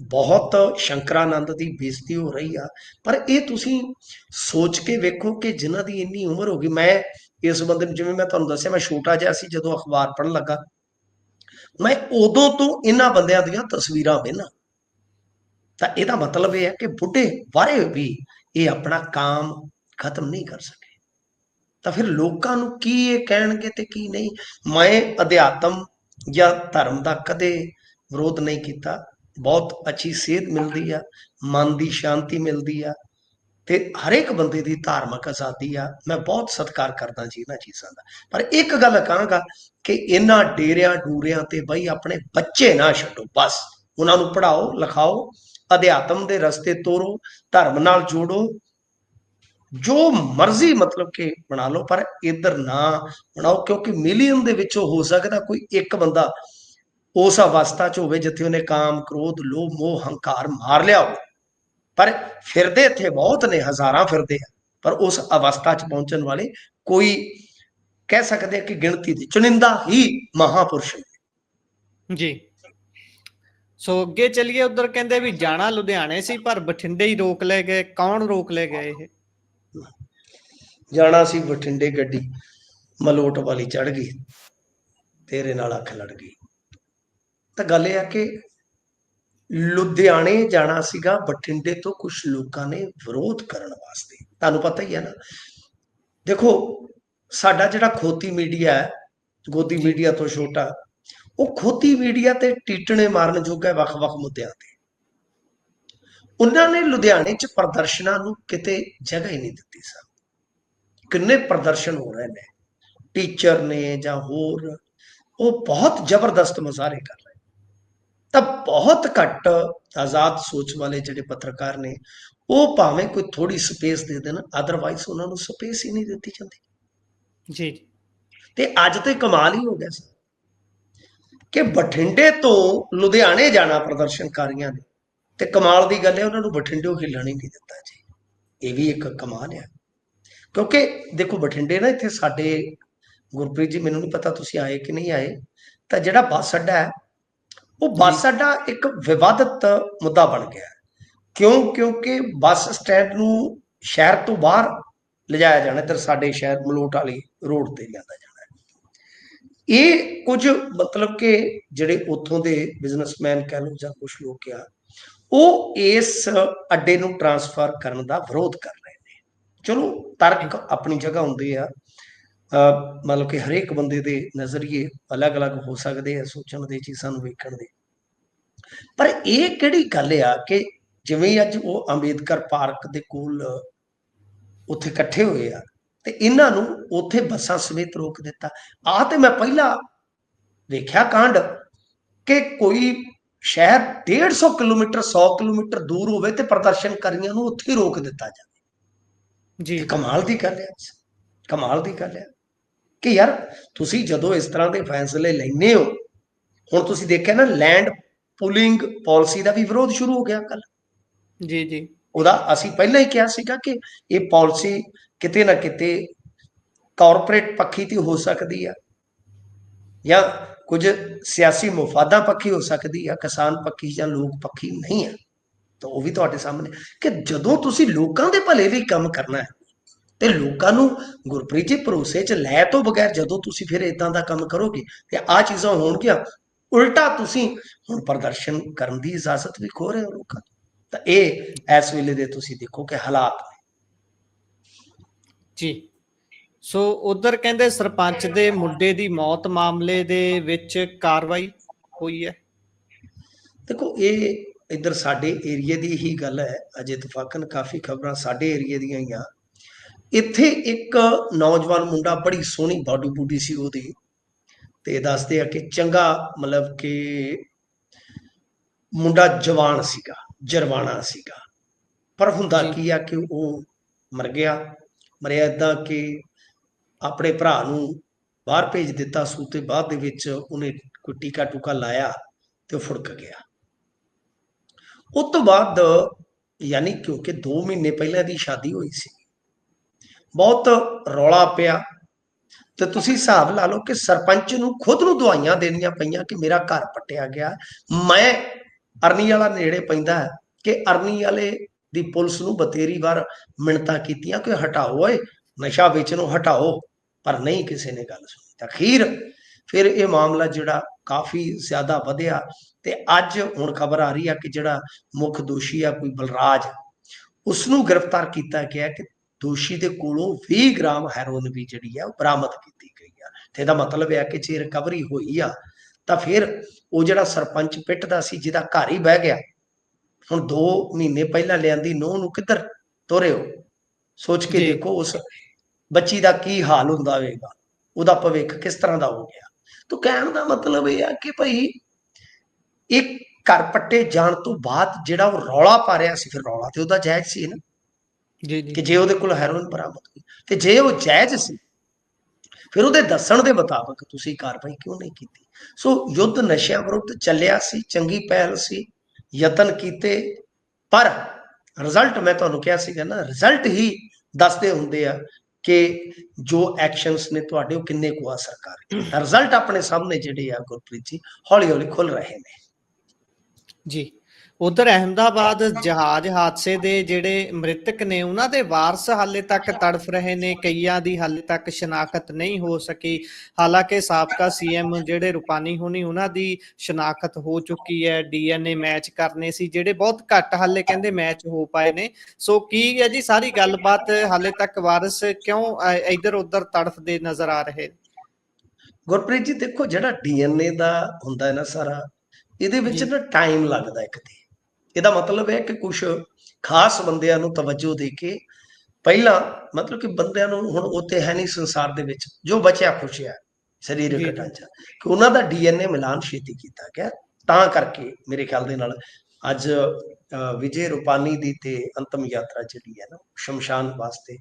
ਬਹੁਤ ਸ਼ੰਕਰਾਨੰਦ ਦੀ ਬੇਇੱਜ਼ਤੀ ਹੋ ਰਹੀ ਆ। ਪਰ ਇਹ ਤੁਸੀਂ ਸੋਚ ਕੇ ਵੇਖੋ ਕਿ ਜਿਨ੍ਹਾਂ ਦੀ ਇੰਨੀ ਉਮਰ ਹੋ ਗਈ, ਮੈਂ ਇਸ ਬੰਦੇ ਨੂੰ, ਜਿਵੇਂ ਮੈਂ ਤੁਹਾਨੂੰ ਦੱਸਿਆ, ਮੈਂ ਛੋਟਾ ਜਿਹਾ ਸੀ ਜਦੋਂ ਅਖਬਾਰ ਪੜ੍ਹਨ ਲੱਗਾ, ਮੈਂ ਉਦੋਂ ਤੋਂ ਇਹਨਾਂ ਬੰਦਿਆਂ ਦੀਆਂ ਤਸਵੀਰਾਂ ਵੇਖਣਾ। ਤਾਂ ਇਹਦਾ ਮਤਲਬ ਇਹ ਹੈ ਕਿ ਬੁੱਢੇ ਵਾਰੇ ਵੀ ਇਹ ਆਪਣਾ ਕਾਮ ਖਤਮ ਨਹੀਂ ਕਰ ਸਕੇ। ਤਾਂ ਫਿਰ ਲੋਕਾਂ ਨੂੰ ਕੀ ਇਹ ਕਹਿਣਗੇ ਤੇ ਕੀ ਨਹੀਂ। ਮੈਂ ਅਧਿਆਤਮ ਜਾਂ ਧਰਮ ਦਾ ਕਦੇ ਵਿਰੋਧ ਨਹੀਂ ਕੀਤਾ। ਬਹੁਤ ਅੱਛੀ ਸੇਧ ਮਿਲਦੀ ਆ, ਮਨ ਦੀ ਸ਼ਾਂਤੀ ਮਿਲਦੀ ਆ, ਤੇ ਹਰੇਕ ਬੰਦੇ ਦੀ ਧਾਰਮਿਕ ਆਜ਼ਾਦੀ ਆ। ਮੈਂ ਬਹੁਤ ਸਤਿਕਾਰ ਕਰਦਾ ਜੀ ਇਹਨਾਂ ਚੀਜ਼ਾਂ ਦਾ। ਪਰ ਇੱਕ ਗੱਲ ਕਹਾਂਗਾ ਕਿ ਇਹਨਾਂ ਡੇਰਿਆਂ ਡੂਰਿਆਂ ਤੇ ਬਈ ਆਪਣੇ ਬੱਚੇ ਨਾ ਛੱਡੋ। ਬਸ ਉਹਨਾਂ ਨੂੰ ਪੜ੍ਹਾਓ ਲਿਖਾਓ, ਅਧਿਆਤਮ ਦੇ ਰਸਤੇ ਤੋਰੋ, ਧਰਮ ਨਾਲ ਜੋੜੋ, ਜੋ ਮਰਜ਼ੀ ਮਤਲਬ ਕਿ ਬਣਾ ਲਓ, ਪਰ ਇੱਧਰ ਨਾ ਬਣਾਓ। ਕਿਉਂਕਿ ਮਿਲੀਅਨ ਦੇ ਵਿੱਚੋਂ ਹੋ ਸਕਦਾ ਕੋਈ ਇੱਕ ਬੰਦਾ ਉਸ ਅਵਸਥਾ 'ਚ ਹੋਵੇ ਜਿੱਥੇ ਉਹਨੇ ਕਾਮ, ਕ੍ਰੋਧ, ਲੋਭ, ਮੋਹ, ਹੰਕਾਰ ਮਾਰ ਲਿਆ ਹੋਵੇ। ਪਰ ਫਿਰਦੇ ਇੱਥੇ ਬਹੁਤ ਨੇ, ਹਜ਼ਾਰਾਂ ਫਿਰਦੇ ਆ, ਪਰ ਉਸ ਅਵਸਥਾ 'ਚ ਪਹੁੰਚਣ ਵਾਲੇ ਕੋਈ ਕਹਿ ਸਕਦੇ ਆ ਕਿ ਗਿਣਤੀ ਦੀ ਚੁਣਿੰਦਾ ਹੀ ਮਹਾਪੁਰਸ਼ ਨੇ। ਜੀ। ਸੋ ਅੱਗੇ ਚਲੀਏ, ਉਧਰ ਕਹਿੰਦੇ ਵੀ ਜਾਣਾ ਲੁਧਿਆਣੇ ਸੀ ਪਰ ਬਠਿੰਡੇ ਹੀ ਰੋਕ ਲੈ ਗਏ। ਕੌਣ ਰੋਕ ਲੈ ਗਏ ਇਹ? ਜਾਣਾ ਸੀ ਬਠਿੰਡੇ, ਗੱਡੀ ਮਲੋਟ ਵਾਲੀ ਚੜ ਗਈ, ਤੇਰੇ ਨਾਲ ਅੱਖ ਲੜ ਗਈ। ਤਾਂ ਗੱਲ ਇਹ ਆ ਕਿ ਲੁਧਿਆਣੇ ਜਾਣਾ ਸੀਗਾ, ਬਠਿੰਡੇ ਤੋਂ ਕੁਝ ਲੋਕਾਂ ਨੇ ਵਿਰੋਧ ਕਰਨ ਵਾਸਤੇ। ਤੁਹਾਨੂੰ ਪਤਾ ਹੀ ਹੈ ਨਾ, ਦੇਖੋ ਸਾਡਾ ਜਿਹੜਾ ਖੋਤੀ ਮੀਡੀਆ ਹੈ, ਗੋਦੀ ਮੀਡੀਆ ਤੋਂ ਛੋਟਾ, ਉਹ ਖੋਤੀ ਮੀਡੀਆ ਤੇ ਟੀਟਣੇ ਮਾਰਨ ਜੋਗਾ ਵੱਖ-ਵੱਖ ਮੁੱਦਿਆਂ ਤੇ। ਉਹਨਾਂ ਨੇ ਲੁਧਿਆਣੇ 'ਚ ਪ੍ਰਦਰਸ਼ਨਾਂ ਨੂੰ ਕਿਤੇ ਜਗ੍ਹਾ ਹੀ ਨਹੀਂ ਦਿੱਤੀ ਸਰ। ਕਿੰਨੇ ਪ੍ਰਦਰਸ਼ਨ ਹੋ ਰਹੇ ਨੇ, ਟੀਚਰ ਨੇ ਜਾਂ ਹੋਰ, ਉਹ ਬਹੁਤ ਜ਼ਬਰਦਸਤ ਮੁਜ਼ਾਹਰੇ ਕਰ ਰਹੇ। ਤਾਂ ਬਹੁਤ ਘੱਟ ਆਜ਼ਾਦ ਸੋਚ ਵਾਲੇ ਜਿਹੜੇ ਪੱਤਰਕਾਰ ਨੇ, ਉਹ ਭਾਵੇਂ ਕੋਈ ਥੋੜੀ ਸਪੇਸ ਦੇ ਦੇਣ, ਅਦਰਵਾਈਜ਼ ਉਹਨਾਂ ਨੂੰ ਸਪੇਸ ਹੀ ਨਹੀਂ ਦਿੱਤੀ ਜਾਂਦੀ ਜੀ। ਤੇ ਅੱਜ ਤੇ ਕਮਾਲ ਹੀ ਹੋ ਗਿਆ ਸੀ ਕਿ ਬਠਿੰਡੇ ਤੋਂ ਲੁਧਿਆਣੇ ਜਾਣਾ ਪ੍ਰਦਰਸ਼ਨਕਾਰੀਆਂ ਨੇ, ਤੇ ਕਮਾਲ ਦੀ ਗੱਲ ਹੈ ਉਹਨਾਂ ਨੂੰ ਬਠਿੰਡਿਓਂ ਹਿੱਲਣ ਹੀ ਨਹੀਂ ਦਿੱਤਾ ਜੀ। ਇਹ ਵੀ ਇੱਕ ਕਮਾਲ ਹੈ। ਕਿਉਂਕਿ ਦੇਖੋ ਬਠਿੰਡੇ ਨਾ, ਇੱਥੇ ਸਾਡੇ ਗੁਰਪ੍ਰੀਤ ਜੀ, ਮੈਨੂੰ ਨਹੀਂ ਪਤਾ ਤੁਸੀਂ ਆਏ ਕਿ ਨਹੀਂ ਆਏ, ਤਾਂ ਜਿਹੜਾ ਬੱਸ ਅੱਡਾ ਹੈ, ਉਹ ਬੱਸ ਅੱਡਾ ਇੱਕ ਵਿਵਾਦਤ ਮੁੱਦਾ ਬਣ ਗਿਆ। ਕਿਉਂ? ਕਿਉਂਕਿ ਬੱਸ ਸਟੈਂਡ ਨੂੰ ਸ਼ਹਿਰ ਤੋਂ ਬਾਹਰ ਲਿਜਾਇਆ ਜਾਣਾ, ਇੱਧਰ ਸਾਡੇ ਸ਼ਹਿਰ ਮਲੋਟ ਵਾਲੀ ਰੋਡ ਤੇ ਲਿਆਂਦਾ ਜਾਣਾ। ਇਹ ਕੁਝ ਮਤਲਬ ਕਿ ਜਿਹੜੇ ਉੱਥੋਂ ਦੇ ਬਿਜ਼ਨਸਮੈਨ ਕਹਿ ਲਓ ਜਾਂ ਕੁਝ ਲੋਕ ਆ, ਉਹ ਇਸ ਅੱਡੇ ਨੂੰ ਟਰਾਂਸਫਰ ਕਰਨ ਦਾ ਵਿਰੋਧ ਕਰ ਰਹੇ ਨੇ। ਚਲੋ ਤਰਕ ਆਪਣੀ ਜਗ੍ਹਾ ਹੁੰਦੇ ਆ, ਮਤਲਬ ਕਿ ਹਰੇਕ ਬੰਦੇ ਦੇ ਨਜ਼ਰੀਏ ਅਲੱਗ-ਅਲੱਗ ਹੋ ਸਕਦੇ ਆ, ਸੋਚਣ ਦੇ, ਚੀਜ਼ਾਂ ਨੂੰ ਵੇਖਣ ਦੇ। ਪਰ ਇਹ ਕਿਹੜੀ ਗੱਲ ਆ ਕਿ ਜਿਵੇਂ ਅੱਜ ਉਹ ਅੰਬੇਦਕਰ ਪਾਰਕ ਦੇ ਕੋਲ ਉੱਥੇ ਇਕੱਠੇ ਹੋਏ ਆ, ਤੇ ਇਹਨਾਂ ਨੂੰ ਉੱਥੇ ਬੱਸਾਂ ਸਮੇਤ ਰੋਕ ਦਿੱਤਾ। ਆਹ ਤੇ ਮੈਂ ਪਹਿਲਾਂ ਵੇਖਿਆ ਕਾਂਡ ਕਿ ਕੋਈ ਸ਼ਹਿਰ 150 ਕਿਲੋਮੀਟਰ 100 ਕਿਲੋਮੀਟਰ ਦੂਰ ਹੋਵੇ ਤੇ ਪ੍ਰਦਰਸ਼ਨਕਾਰੀਆਂ ਨੂੰ ਉੱਥੇ ਹੀ ਰੋਕ ਦਿੱਤਾ ਜਾਵੇ। ਜੀ। ਕਮਾਲ ਦੀ ਗੱਲ ਹੈ, ਕਮਾਲ ਦੀ ਗੱਲ ਹੈ ਕਿ ਯਾਰ ਤੁਸੀਂ ਜਦੋਂ ਇਸ ਤਰ੍ਹਾਂ ਦੇ ਫੈਸਲੇ ਲੈਂਦੇ ਹੋ, ਹੁਣ ਤੁਸੀਂ ਦੇਖਿਆ ਨਾ ਲੈਂਡ ਪੂਲਿੰਗ ਪਾਲਿਸੀ ਦਾ ਵੀ ਵਿਰੋਧ ਸ਼ੁਰੂ ਹੋ ਗਿਆ ਕੱਲ। ਜੀ ਜੀ। ਉਹਦਾ ਅਸੀਂ ਪਹਿਲਾਂ ਹੀ ਕਿਹਾ ਸੀਗਾ ਕਿ ਇਹ ਪਾਲਿਸੀ ਕਿਤੇ ਨਾ ਕਿਤੇ ਕਾਰਪੋਰੇਟ ਪੱਖੀ ਤੇ ਹੋ ਸਕਦੀ ਆ, ਜਾਂ ਕੁਝ ਸਿਆਸੀ ਮੁਫਾਦਾਂ ਪੱਖੀ ਹੋ ਸਕਦੀ ਆ, ਕਿਸਾਨ ਪੱਖੀ ਜਾਂ ਲੋਕ ਪੱਖੀ ਨਹੀਂ ਆ। ਤਾਂ ਉਹ ਵੀ ਤੁਹਾਡੇ ਸਾਹਮਣੇ ਕਿ ਜਦੋਂ ਤੁਸੀਂ ਲੋਕਾਂ ਦੇ ਭਲੇ ਲਈ ਕੰਮ ਕਰਨਾ ਹੈ ਤੇ ਲੋਕਾਂ ਨੂੰ ਗੁਰਪ੍ਰੀਤ ਜੀ ਭਰੋਸੇ 'ਚ ਲੈ ਤੋਂ ਬਗੈਰ ਜਦੋਂ ਤੁਸੀਂ ਫਿਰ ਇਦਾਂ ਦਾ ਕੰਮ ਕਰੋਗੇ ਤੇ ਆਹ ਚੀਜ਼ਾਂ ਹੋਣਗੀਆਂ। ਉਲਟਾ ਤੁਸੀਂ ਹੁਣ ਪ੍ਰਦਰਸ਼ਨ ਕਰਨ ਦੀ ਇਜਾਜ਼ਤ ਵੀ ਖੋ ਰਹੇ ਹੋ ਲੋਕਾਂ ਤੋਂ। ਤਾਂ ਇਹ ਇਸ ਵੇਲੇ ਦੇ ਤੁਸੀਂ ਦੇਖੋ ਕਿ ਹਾਲਾਤ ਨੇ ਜੀ। ਸੋ ਉਧਰ ਕਹਿੰਦੇ ਸਰਪੰਚ ਦੇ ਮੁੰਡੇ ਦੀ ਮੌਤ ਮਾਮਲੇ ਦੇ ਵਿੱਚ ਕਾਰਵਾਈ ਹੋਈ ਹੈ। ਦੇਖੋ ਇਹ ਇੱਧਰ ਸਾਡੇ ਏਰੀਏ ਦੀ ਹੀ ਗੱਲ ਹੈ, ਅਜੇ ਇਤਫਾਕਨ ਕਾਫੀ ਖਬਰਾਂ ਸਾਡੇ ਏਰੀਏ ਦੀਆਂ ਹੀ ਆ। ਇੱਥੇ ਇੱਕ ਨੌਜਵਾਨ ਮੁੰਡਾ, ਬੜੀ ਸੋਹਣੀ ਬਾਡੀ ਬੂਡੀ ਸੀ ਉਹਦੀ, ਤੇ ਦੱਸਦੇ ਆ ਕਿ ਚੰਗਾ ਮਤਲਬ ਕਿ ਮੁੰਡਾ ਜਵਾਨ ਸੀਗਾ, ਜਰਵਾਣਾ ਸੀਗਾ। ਪਰ ਹੁੰਦਾ ਕੀ ਆ ਕਿ ਉਹ ਮਰ ਗਿਆ। ਮਰਿਆ ਏਦਾਂ ਕਿ ਆਪਣੇ ਭਰਾ ਨੂੰ ਬਾਹਰ ਭੇਜ ਦਿੱਤਾ ਸੂ, ਤੇ ਬਾਅਦ ਦੇ ਵਿੱਚ ਉਹਨੇ ਕੋਈ ਟੀਕਾ ਟੂਕਾ ਲਾਇਆ ਤੇ ਉਹ ਫੁੜਕ ਗਿਆ। ਉਸ ਤੋਂ ਬਾਅਦ ਯਾਨੀ ਕਿਉਂਕਿ 2 ਮਹੀਨੇ ਪਹਿਲਾਂ ਦੀ ਸ਼ਾਦੀ ਹੋਈ ਸੀ, ਬਹੁਤ ਰੌਲਾ ਪਿਆ ਤੇ ਤੁਸੀਂ ਹਿਸਾਬ ਲਾ ਲਓ ਕਿ ਸਰਪੰਚ ਨੂੰ ਖੁਦ ਨੂੰ ਦਵਾਈਆਂ ਦੇਣੀਆਂ ਪਈਆਂ ਕਿ ਮੇਰਾ ਘਰ ਪੱਟਿਆ ਗਿਆ। ਮੈਂ ਅਰਨੀ ਵਾਲਾ ਨੇੜੇ ਪੈਂਦਾ ਹੈ ਕਿ ਅਰਨੀ ਵਾਲੇ ਦੀ ਪੁਲਿਸ ਨੂੰ ਬਥੇਰੀ ਵਾਰ ਮਿੰਨਤਾਂ ਕੀਤੀਆਂ ਕਿ ਹਟਾਓ ਓਏ, ਨਸ਼ਾ ਵੇਚਣੋਂ ਹਟਾਓ, ਪਰ ਨਹੀਂ ਕਿਸੇ ਨੇ ਗੱਲ ਸੁਣੀ। ਤਾਂ ਅਖੀਰ ਫਿਰ ਇਹ ਮਾਮਲਾ ਜਿਹੜਾ ਕਾਫੀ ਜ਼ਿਆਦਾ ਵਧਿਆ ਤੇ ਅੱਜ ਹੁਣ ਖਬਰ ਆ ਰਹੀ ਆ ਕਿ ਜਿਹੜਾ ਮੁੱਖ ਦੋਸ਼ੀ ਆ ਕੋਈ ਬਲਰਾਜ, ਉਸਨੂੰ ਗ੍ਰਿਫਤਾਰ ਕੀਤਾ ਗਿਆ ਕਿ ਦੋਸ਼ੀ ਦੇ ਕੋਲੋਂ 20 ਗ੍ਰਾਮ ਹੈਰੋਇਨ ਵੀ ਜਿਹੜੀ ਆ ਉਹ ਬਰਾਮਦ ਕੀਤੀ ਗਈ ਆ। ਤੇ ਇਹਦਾ ਮਤਲਬ ਇਹ ਆ ਕਿ ਜੇ ਰਿਕਵਰੀ ਹੋਈ ਆ ਤਾਂ ਫਿਰ ਉਹ ਜਿਹੜਾ ਸਰਪੰਚ ਪਿੱਟਦਾ ਸੀ, ਜਿਹਦਾ ਘਰ ਹੀ ਬਹਿ ਗਿਆ, ਹੁਣ 2 ਮਹੀਨੇ ਪਹਿਲਾਂ ਲਿਆਂਦੀ ਨੂੰਹ ਨੂੰ ਕਿੱਧਰ ਤੋਰਿਓ। ਸੋਚ ਕੇ ਜੀ ਦੇਖੋ ਉਸ ਬੱਚੀ ਦਾ ਕੀ ਹਾਲ ਹੁੰਦਾ ਹੋਵੇਗਾ, ਉਹਦਾ ਭਵਿੱਖ ਕਿਸ ਤਰ੍ਹਾਂ ਦਾ ਹੋ ਗਿਆ। ਤਾਂ ਕਹਿਣ ਦਾ ਮਤਲਬ ਇਹ ਆ ਕਿ ਭਾਈ ਇੱਕ ਘਰ ਪੱਟੇ ਜਾਣ ਤੋਂ ਬਾਅਦ ਜਿਹੜਾ ਉਹ ਰੌਲਾ ਪਾ ਰਿਹਾ ਸੀ, ਫਿਰ ਰੌਲਾ ਤੇ ਉਹਦਾ ਜਾਇਜ਼ ਸੀ ਨਾ, ਜੀ ਜੀ ਕਿ ਜੇ ਉਹਦੇ ਕੋਲ ਹੈਰੋਇਨ ਬਰਾਮਦ ਹੋਈ ਤੇ ਜੇ ਉਹ ਜਾਇਜ਼ ਸੀ, ਫਿਰ ਉਹਦੇ ਦੱਸਣ ਦੇ ਮੁਤਾਬਕ ਤੁਸੀਂ ਕਾਰਵਾਈ ਕਿਉਂ ਨਹੀਂ ਕੀਤੀ। ਸੋ ਯੁੱਧ ਨਸ਼ਿਆਂ ਵਿਰੁੱਧ ਚੱਲਿਆ ਸੀ, ਚੰਗੀ ਪਹਿਲ ਸੀ, ਯਤਨ ਕੀਤੇ, ਪਰ ਰਿਜ਼ਲਟ ਮੈਂ ਤੁਹਾਨੂੰ ਕਿਹਾ ਸੀਗਾ ਨਾ, ਰਿਜ਼ਲਟ ਹੀ ਦੱਸਦੇ ਹੁੰਦੇ ਆ ਕਿ ਜੋ ਐਕਸ਼ਨਸ ਨੇ ਤੁਹਾਡੇ ਉਹ ਕਿੰਨੇ ਕੁ ਅਸਰਕਾਰ ਤਾਂ ਰਿਜ਼ਲਟ ਆਪਣੇ ਸਾਹਮਣੇ ਜਿਹੜੇ ਆ ਗੁਰਪ੍ਰੀਤ ਜੀ ਹੌਲੀ ਹੌਲੀ ਖੁੱਲ ਰਹੇ ਨੇ। ਜੀ ਉਧਰ ਅਹਿਮਦਾਬਾਦ ਜਹਾਜ਼ ਹਾਦਸੇ ਦੇ ਜਿਹੜੇ ਮ੍ਰਿਤਕ ਨੇ ਉਹਨਾਂ ਦੇ ਵਾਰਸ ਹਾਲੇ ਤੱਕ ਤੜਫ ਰਹੇ ਨੇ, ਕਈਆਂ ਦੀ ਹਾਲੇ ਤੱਕ ਸ਼ਨਾਖਤ ਨਹੀਂ ਹੋ ਸਕੀ। ਹਾਲਾਂਕਿ ਸਾਬਕਾ ਸੀਐਮ ਜਿਹੜੇ ਰੂਪਾਨੀ ਹੋਣੀ ਉਹਨਾਂ ਦੀ ਸ਼ਨਾਖਤ ਹੋ ਚੁੱਕੀ ਹੈ, ਡੀਐਨਏ ਮੈਚ ਕਰਨੇ ਸੀ ਜਿਹੜੇ ਬਹੁਤ ਘੱਟ ਹਾਲੇ ਕਹਿੰਦੇ ਮੈਚ ਹੋ ਪਾਏ ਨੇ। ਸੋ ਕੀ ਹੈ ਜੀ ਸਾਰੀ ਗੱਲਬਾਤ, ਹਾਲੇ ਤੱਕ ਵਾਰਸ ਕਿਉਂ ਇੱਧਰ ਉੱਧਰ ਤੜਫਦੇ ਨਜ਼ਰ ਆ ਰਹੇ? ਗੁਰਪ੍ਰੀਤ ਜੀ ਦੇਖੋ, ਜਿਹੜਾ ਡੀਐਨਏ ਦਾ ਹੁੰਦਾ ਹੈ ਨਾ ਸਾਰਾ, ਇਹਦੇ ਵਿੱਚ ਜੀ ਨਾ ਟਾਈਮ ਲੱਗਦਾ ਇੱਕ ਤੇ। ਇਹਦਾ ਮਤਲਬ ਹੈ ਕਿ ਕੁਝ ਖਾਸ ਬੰਦਿਆਂ ਨੂੰ ਤਵੱਜੋ ਦੇ ਕੇ ਪਹਿਲਾਂ, ਮਤਲਬ ਕਿ ਬੰਦਿਆਂ ਨੂੰ ਹੁਣ ਉੱਥੇ ਹੈ ਨਹੀਂ ਸੰਸਾਰ ਦੇ ਵਿੱਚ, ਜੋ ਬਚਿਆ ਖੁਸ਼ਿਆ ਸਰੀਰਕ ਜੀ ਜੀ ਢਾਂਚਾ, ਕਿ ਉਹਨਾਂ ਦਾ ਡੀਐਨਏ ਮਿਲਾਨ ਛੇਤੀ ਕੀਤਾ ਗਿਆ। ਤਾਂ ਕਰਕੇ ਮੇਰੇ ਖਿਆਲ ਦੇ ਨਾਲ ਅੱਜ ਵਿਜੇ ਰੂਪਾਨੀ ਦੀ ਤੇ ਅੰਤਮ ਯਾਤਰਾ ਜਿਹੜੀ ਹੈ ਨਾ ਸ਼ਮਸ਼ਾਨ ਵਾਸਤੇ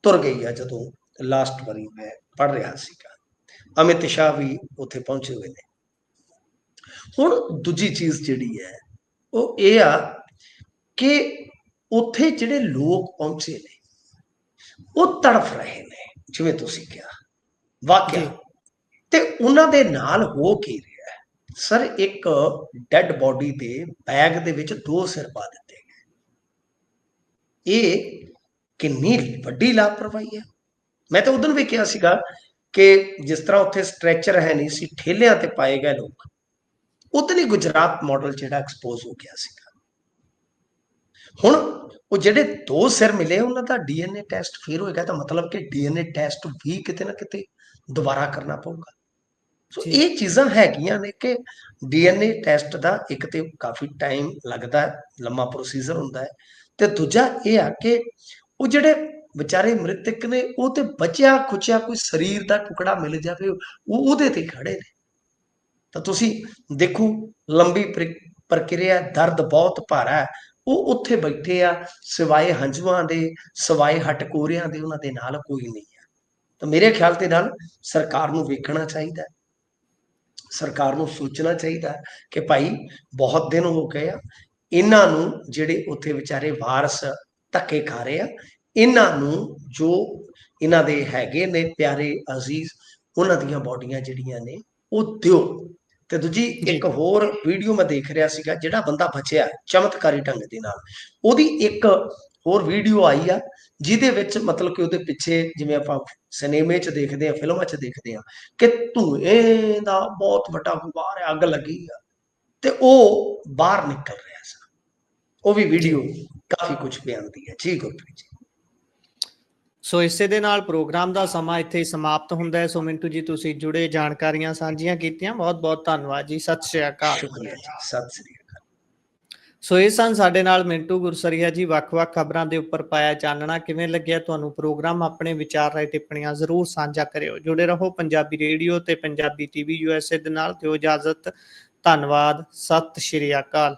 ਤੁਰ ਗਈ ਆ। ਜਦੋਂ ਲਾਸਟ ਵਾਰੀ ਮੈਂ ਪੜ੍ਹ ਰਿਹਾ ਸੀਗਾ, ਅਮਿਤ ਸ਼ਾਹ ਵੀ ਉੱਥੇ ਪਹੁੰਚੇ ਹੋਏ ਨੇ। ਹੁਣ ਦੂਜੀ ਚੀਜ਼ ਜਿਹੜੀ ਹੈ ਉਹ ਇਹ ਆ ਕਿ ਉੱਥੇ ਜਿਹੜੇ ਲੋਕ ਪਹੁੰਚੇ ਨੇ ਉਹ ਤੜਫ ਰਹੇ ਨੇ, ਜਿਵੇਂ ਤੁਸੀਂ ਕਿਹਾ ਵਾਕਿਆ, ਜੀ ਤੇ ਉਹਨਾਂ ਦੇ ਨਾਲ ਹੋ ਕੀ ਰਿਹਾ ਸਰ। ਇੱਕ ਡੈਡ ਬੋਡੀ ਦੇ ਬੈਗ ਦੇ ਵਿੱਚ 2 ਸਿਰ ਪਾ ਦਿੱਤੇ ਗਏ। ਇਹ ਕਿੰਨੀ ਵੱਡੀ ਲਾਪਰਵਾਹੀ ਹੈ। ਮੈਂ ਤਾਂ ਉਦੋਂ ਵੀ ਕਿਹਾ ਸੀਗਾ ਕਿ ਜਿਸ ਤਰ੍ਹਾਂ ਉੱਥੇ ਸਟ੍ਰੈਚਰ ਹੈ ਨਹੀਂ ਸੀ, ਠੇਲਿਆਂ ਤੇ ਪਾਏ ਗਏ ਲੋਕ, ਉਤਨੀ ਹੀ ਗੁਜਰਾਤ ਮਾਡਲ ਜਿਹੜਾ ਐਕਸਪੋਜ਼ ਹੋ ਗਿਆ ਸੀਗਾ। ਹੁਣ ਉਹ ਜਿਹੜੇ 2 ਸਿਰ ਮਿਲੇ ਉਹਨਾਂ ਦਾ ਡੀਐਨਏ ਟੈਸਟ ਫਿਰ ਹੋਏਗਾ, ਤਾਂ ਮਤਲਬ ਕਿ ਡੀਐਨਏ ਟੈਸਟ ਵੀ ਕਿਤੇ ਨਾ ਕਿਤੇ ਦੁਬਾਰਾ ਕਰਨਾ ਪਊਗਾ। ਸੋ ਜੀ ਇਹ ਚੀਜ਼ਾਂ ਹੈਗੀਆਂ ਨੇ ਕਿ ਡੀਐਨਏ ਟੈਸਟ ਦਾ ਇੱਕ ਤੇ ਕਾਫੀ ਟਾਈਮ ਲੱਗਦਾ ਹੈ, ਲੰਮਾ ਪ੍ਰੋਸੀਜਰ ਹੁੰਦਾ ਹੈ, ਤੇ ਦੂਜਾ ਇਹ ਆ ਕਿ ਉਹ ਜਿਹੜੇ ਵਿਚਾਰੇ ਮ੍ਰਿਤਕ ਨੇ ਉਹ ਤੇ ਬਚਿਆ ਖੁਚਿਆ ਕੋਈ ਸਰੀਰ ਦਾ ਟੁਕੜਾ ਮਿਲ ਜਾਵੇ ਉਹ ਉਹਦੇ ਤੇ ਖੜੇ ਨੇ। ਤਾਂ ਤੁਸੀਂ ਦੇਖੋ ਲੰਬੀ ਪ੍ਰਕਿਰਿਆ, ਦਰਦ ਬਹੁਤ ਭਾਰਾ ਹੈ। ਉਹ ਉੱਥੇ ਬੈਠੇ ਆ, ਸਿਵਾਏ ਹੰਝੂਆਂ ਦੇ, ਸਿਵਾਏ ਹਟਕੋਰਿਆਂ ਦੇ ਉਹਨਾਂ ਦੇ ਨਾਲ ਕੋਈ ਨਹੀਂ ਹੈ। ਤਾਂ ਮੇਰੇ ਖਿਆਲ ਦੇ ਨਾਲ ਸਰਕਾਰ ਨੂੰ ਵੇਖਣਾ ਚਾਹੀਦਾ, ਸਰਕਾਰ ਨੂੰ ਸੋਚਣਾ ਚਾਹੀਦਾ ਕਿ ਭਾਈ ਬਹੁਤ ਦਿਨ ਹੋ ਗਏ ਆ, ਇਹਨਾਂ ਨੂੰ ਜਿਹੜੇ ਉੱਥੇ ਵਿਚਾਰੇ ਵਾਰਸ ਧੱਕੇ ਖਾ ਰਹੇ ਆ, ਇਹਨਾਂ ਨੂੰ ਜੋ ਇਹਨਾਂ ਦੇ ਹੈਗੇ ਨੇ ਪਿਆਰੇ ਅਜ਼ੀਜ਼, ਉਹਨਾਂ ਦੀਆਂ ਬੋਡੀਆਂ ਜਿਹੜੀਆਂ ਨੇ ਉਹ ਦਿਓ। ਤੇ ਦੂਜੀ ਜੀ ਇੱਕ ਹੋਰ ਵੀਡੀਓ ਮੈਂ ਦੇਖ ਰਿਹਾ ਸੀਗਾ, ਜਿਹੜਾ ਬੰਦਾ ਬਚਿਆ ਚਮਤਕਾਰੀ ਢੰਗ ਦੇ ਨਾਲ, ਉਹਦੀ ਇੱਕ ਹੋਰ ਵੀਡੀਓ ਆਈ ਆ ਜਿਹਦੇ ਵਿੱਚ ਮਤਲਬ ਕਿ ਉਹਦੇ ਪਿੱਛੇ, ਜਿਵੇਂ ਆਪਾਂ ਸਿਨੇਮੇ 'ਚ ਦੇਖਦੇ ਆ, ਫਿਲਮਾਂ 'ਚ ਦੇਖਦੇ ਆ ਕਿ ਧੂਏ ਦਾ ਬਹੁਤ ਵੱਡਾ ਗੁਬਾਰ ਹੈ, ਅੱਗ ਲੱਗੀ ਆ ਤੇ ਉਹ ਬਾਹਰ ਨਿਕਲ ਰਿਹਾ ਸੀ। ਉਹ ਵੀ ਜੀ ਵੀਡੀਓ ਕਾਫੀ ਕੁਝ ਬਿਆਨਦੀ ਹੈ। ਜੀ ਗੁਰਪ੍ਰੀਤ ਜੀ। ਸੋ ਇਸੇ ਦੇ ਨਾਲ ਪ੍ਰੋਗਰਾਮ ਦਾ ਸਮਾਂ ਇੱਥੇ ਹੀ ਸਮਾਪਤ ਹੁੰਦਾ ਹੈ। ਸੋ ਮਿੰਟੂ ਜੀ ਤੁਸੀਂ ਜੁੜੇ, ਜਾਣਕਾਰੀਆਂ ਸਾਂਝੀਆਂ ਕੀਤੀਆਂ, ਬਹੁਤ ਬਹੁਤ ਧੰਨਵਾਦ ਜੀ। ਸਤਿ ਸ਼੍ਰੀ ਅਕਾਲ। ਸ਼ੁਕਰੀਆ ਜੀ, ਸਤਿ ਸ੍ਰੀ ਅਕਾਲ। ਸੋ ਇਹ ਸਨ ਸਾਡੇ ਨਾਲ ਮਿੰਟੂ ਗੁਰਸਰੀਆ ਜੀ। ਵੱਖ-ਵੱਖ ਖਬਰਾਂ ਦੇ ਉੱਪਰ ਪਾਇਆ ਚਾਨਣਾ। ਕਿਵੇਂ ਲੱਗਿਆ ਤੁਹਾਨੂੰ ਪ੍ਰੋਗਰਾਮ? ਆਪਣੇ ਵਿਚਾਰ ਰਾਏ ਟਿੱਪਣੀਆਂ ਜ਼ਰੂਰ ਸਾਂਝਾ ਕਰਿਓ। ਜੁੜੇ ਰਹੋ ਪੰਜਾਬੀ ਰੇਡੀਓ ਤੇ ਪੰਜਾਬੀ ਟੀਵੀ USA ਦੇ ਨਾਲ। ਦਿਓ ਇਜਾਜ਼ਤ। ਧੰਨਵਾਦ। ਸਤਿ ਸ਼੍ਰੀ ਅਕਾਲ।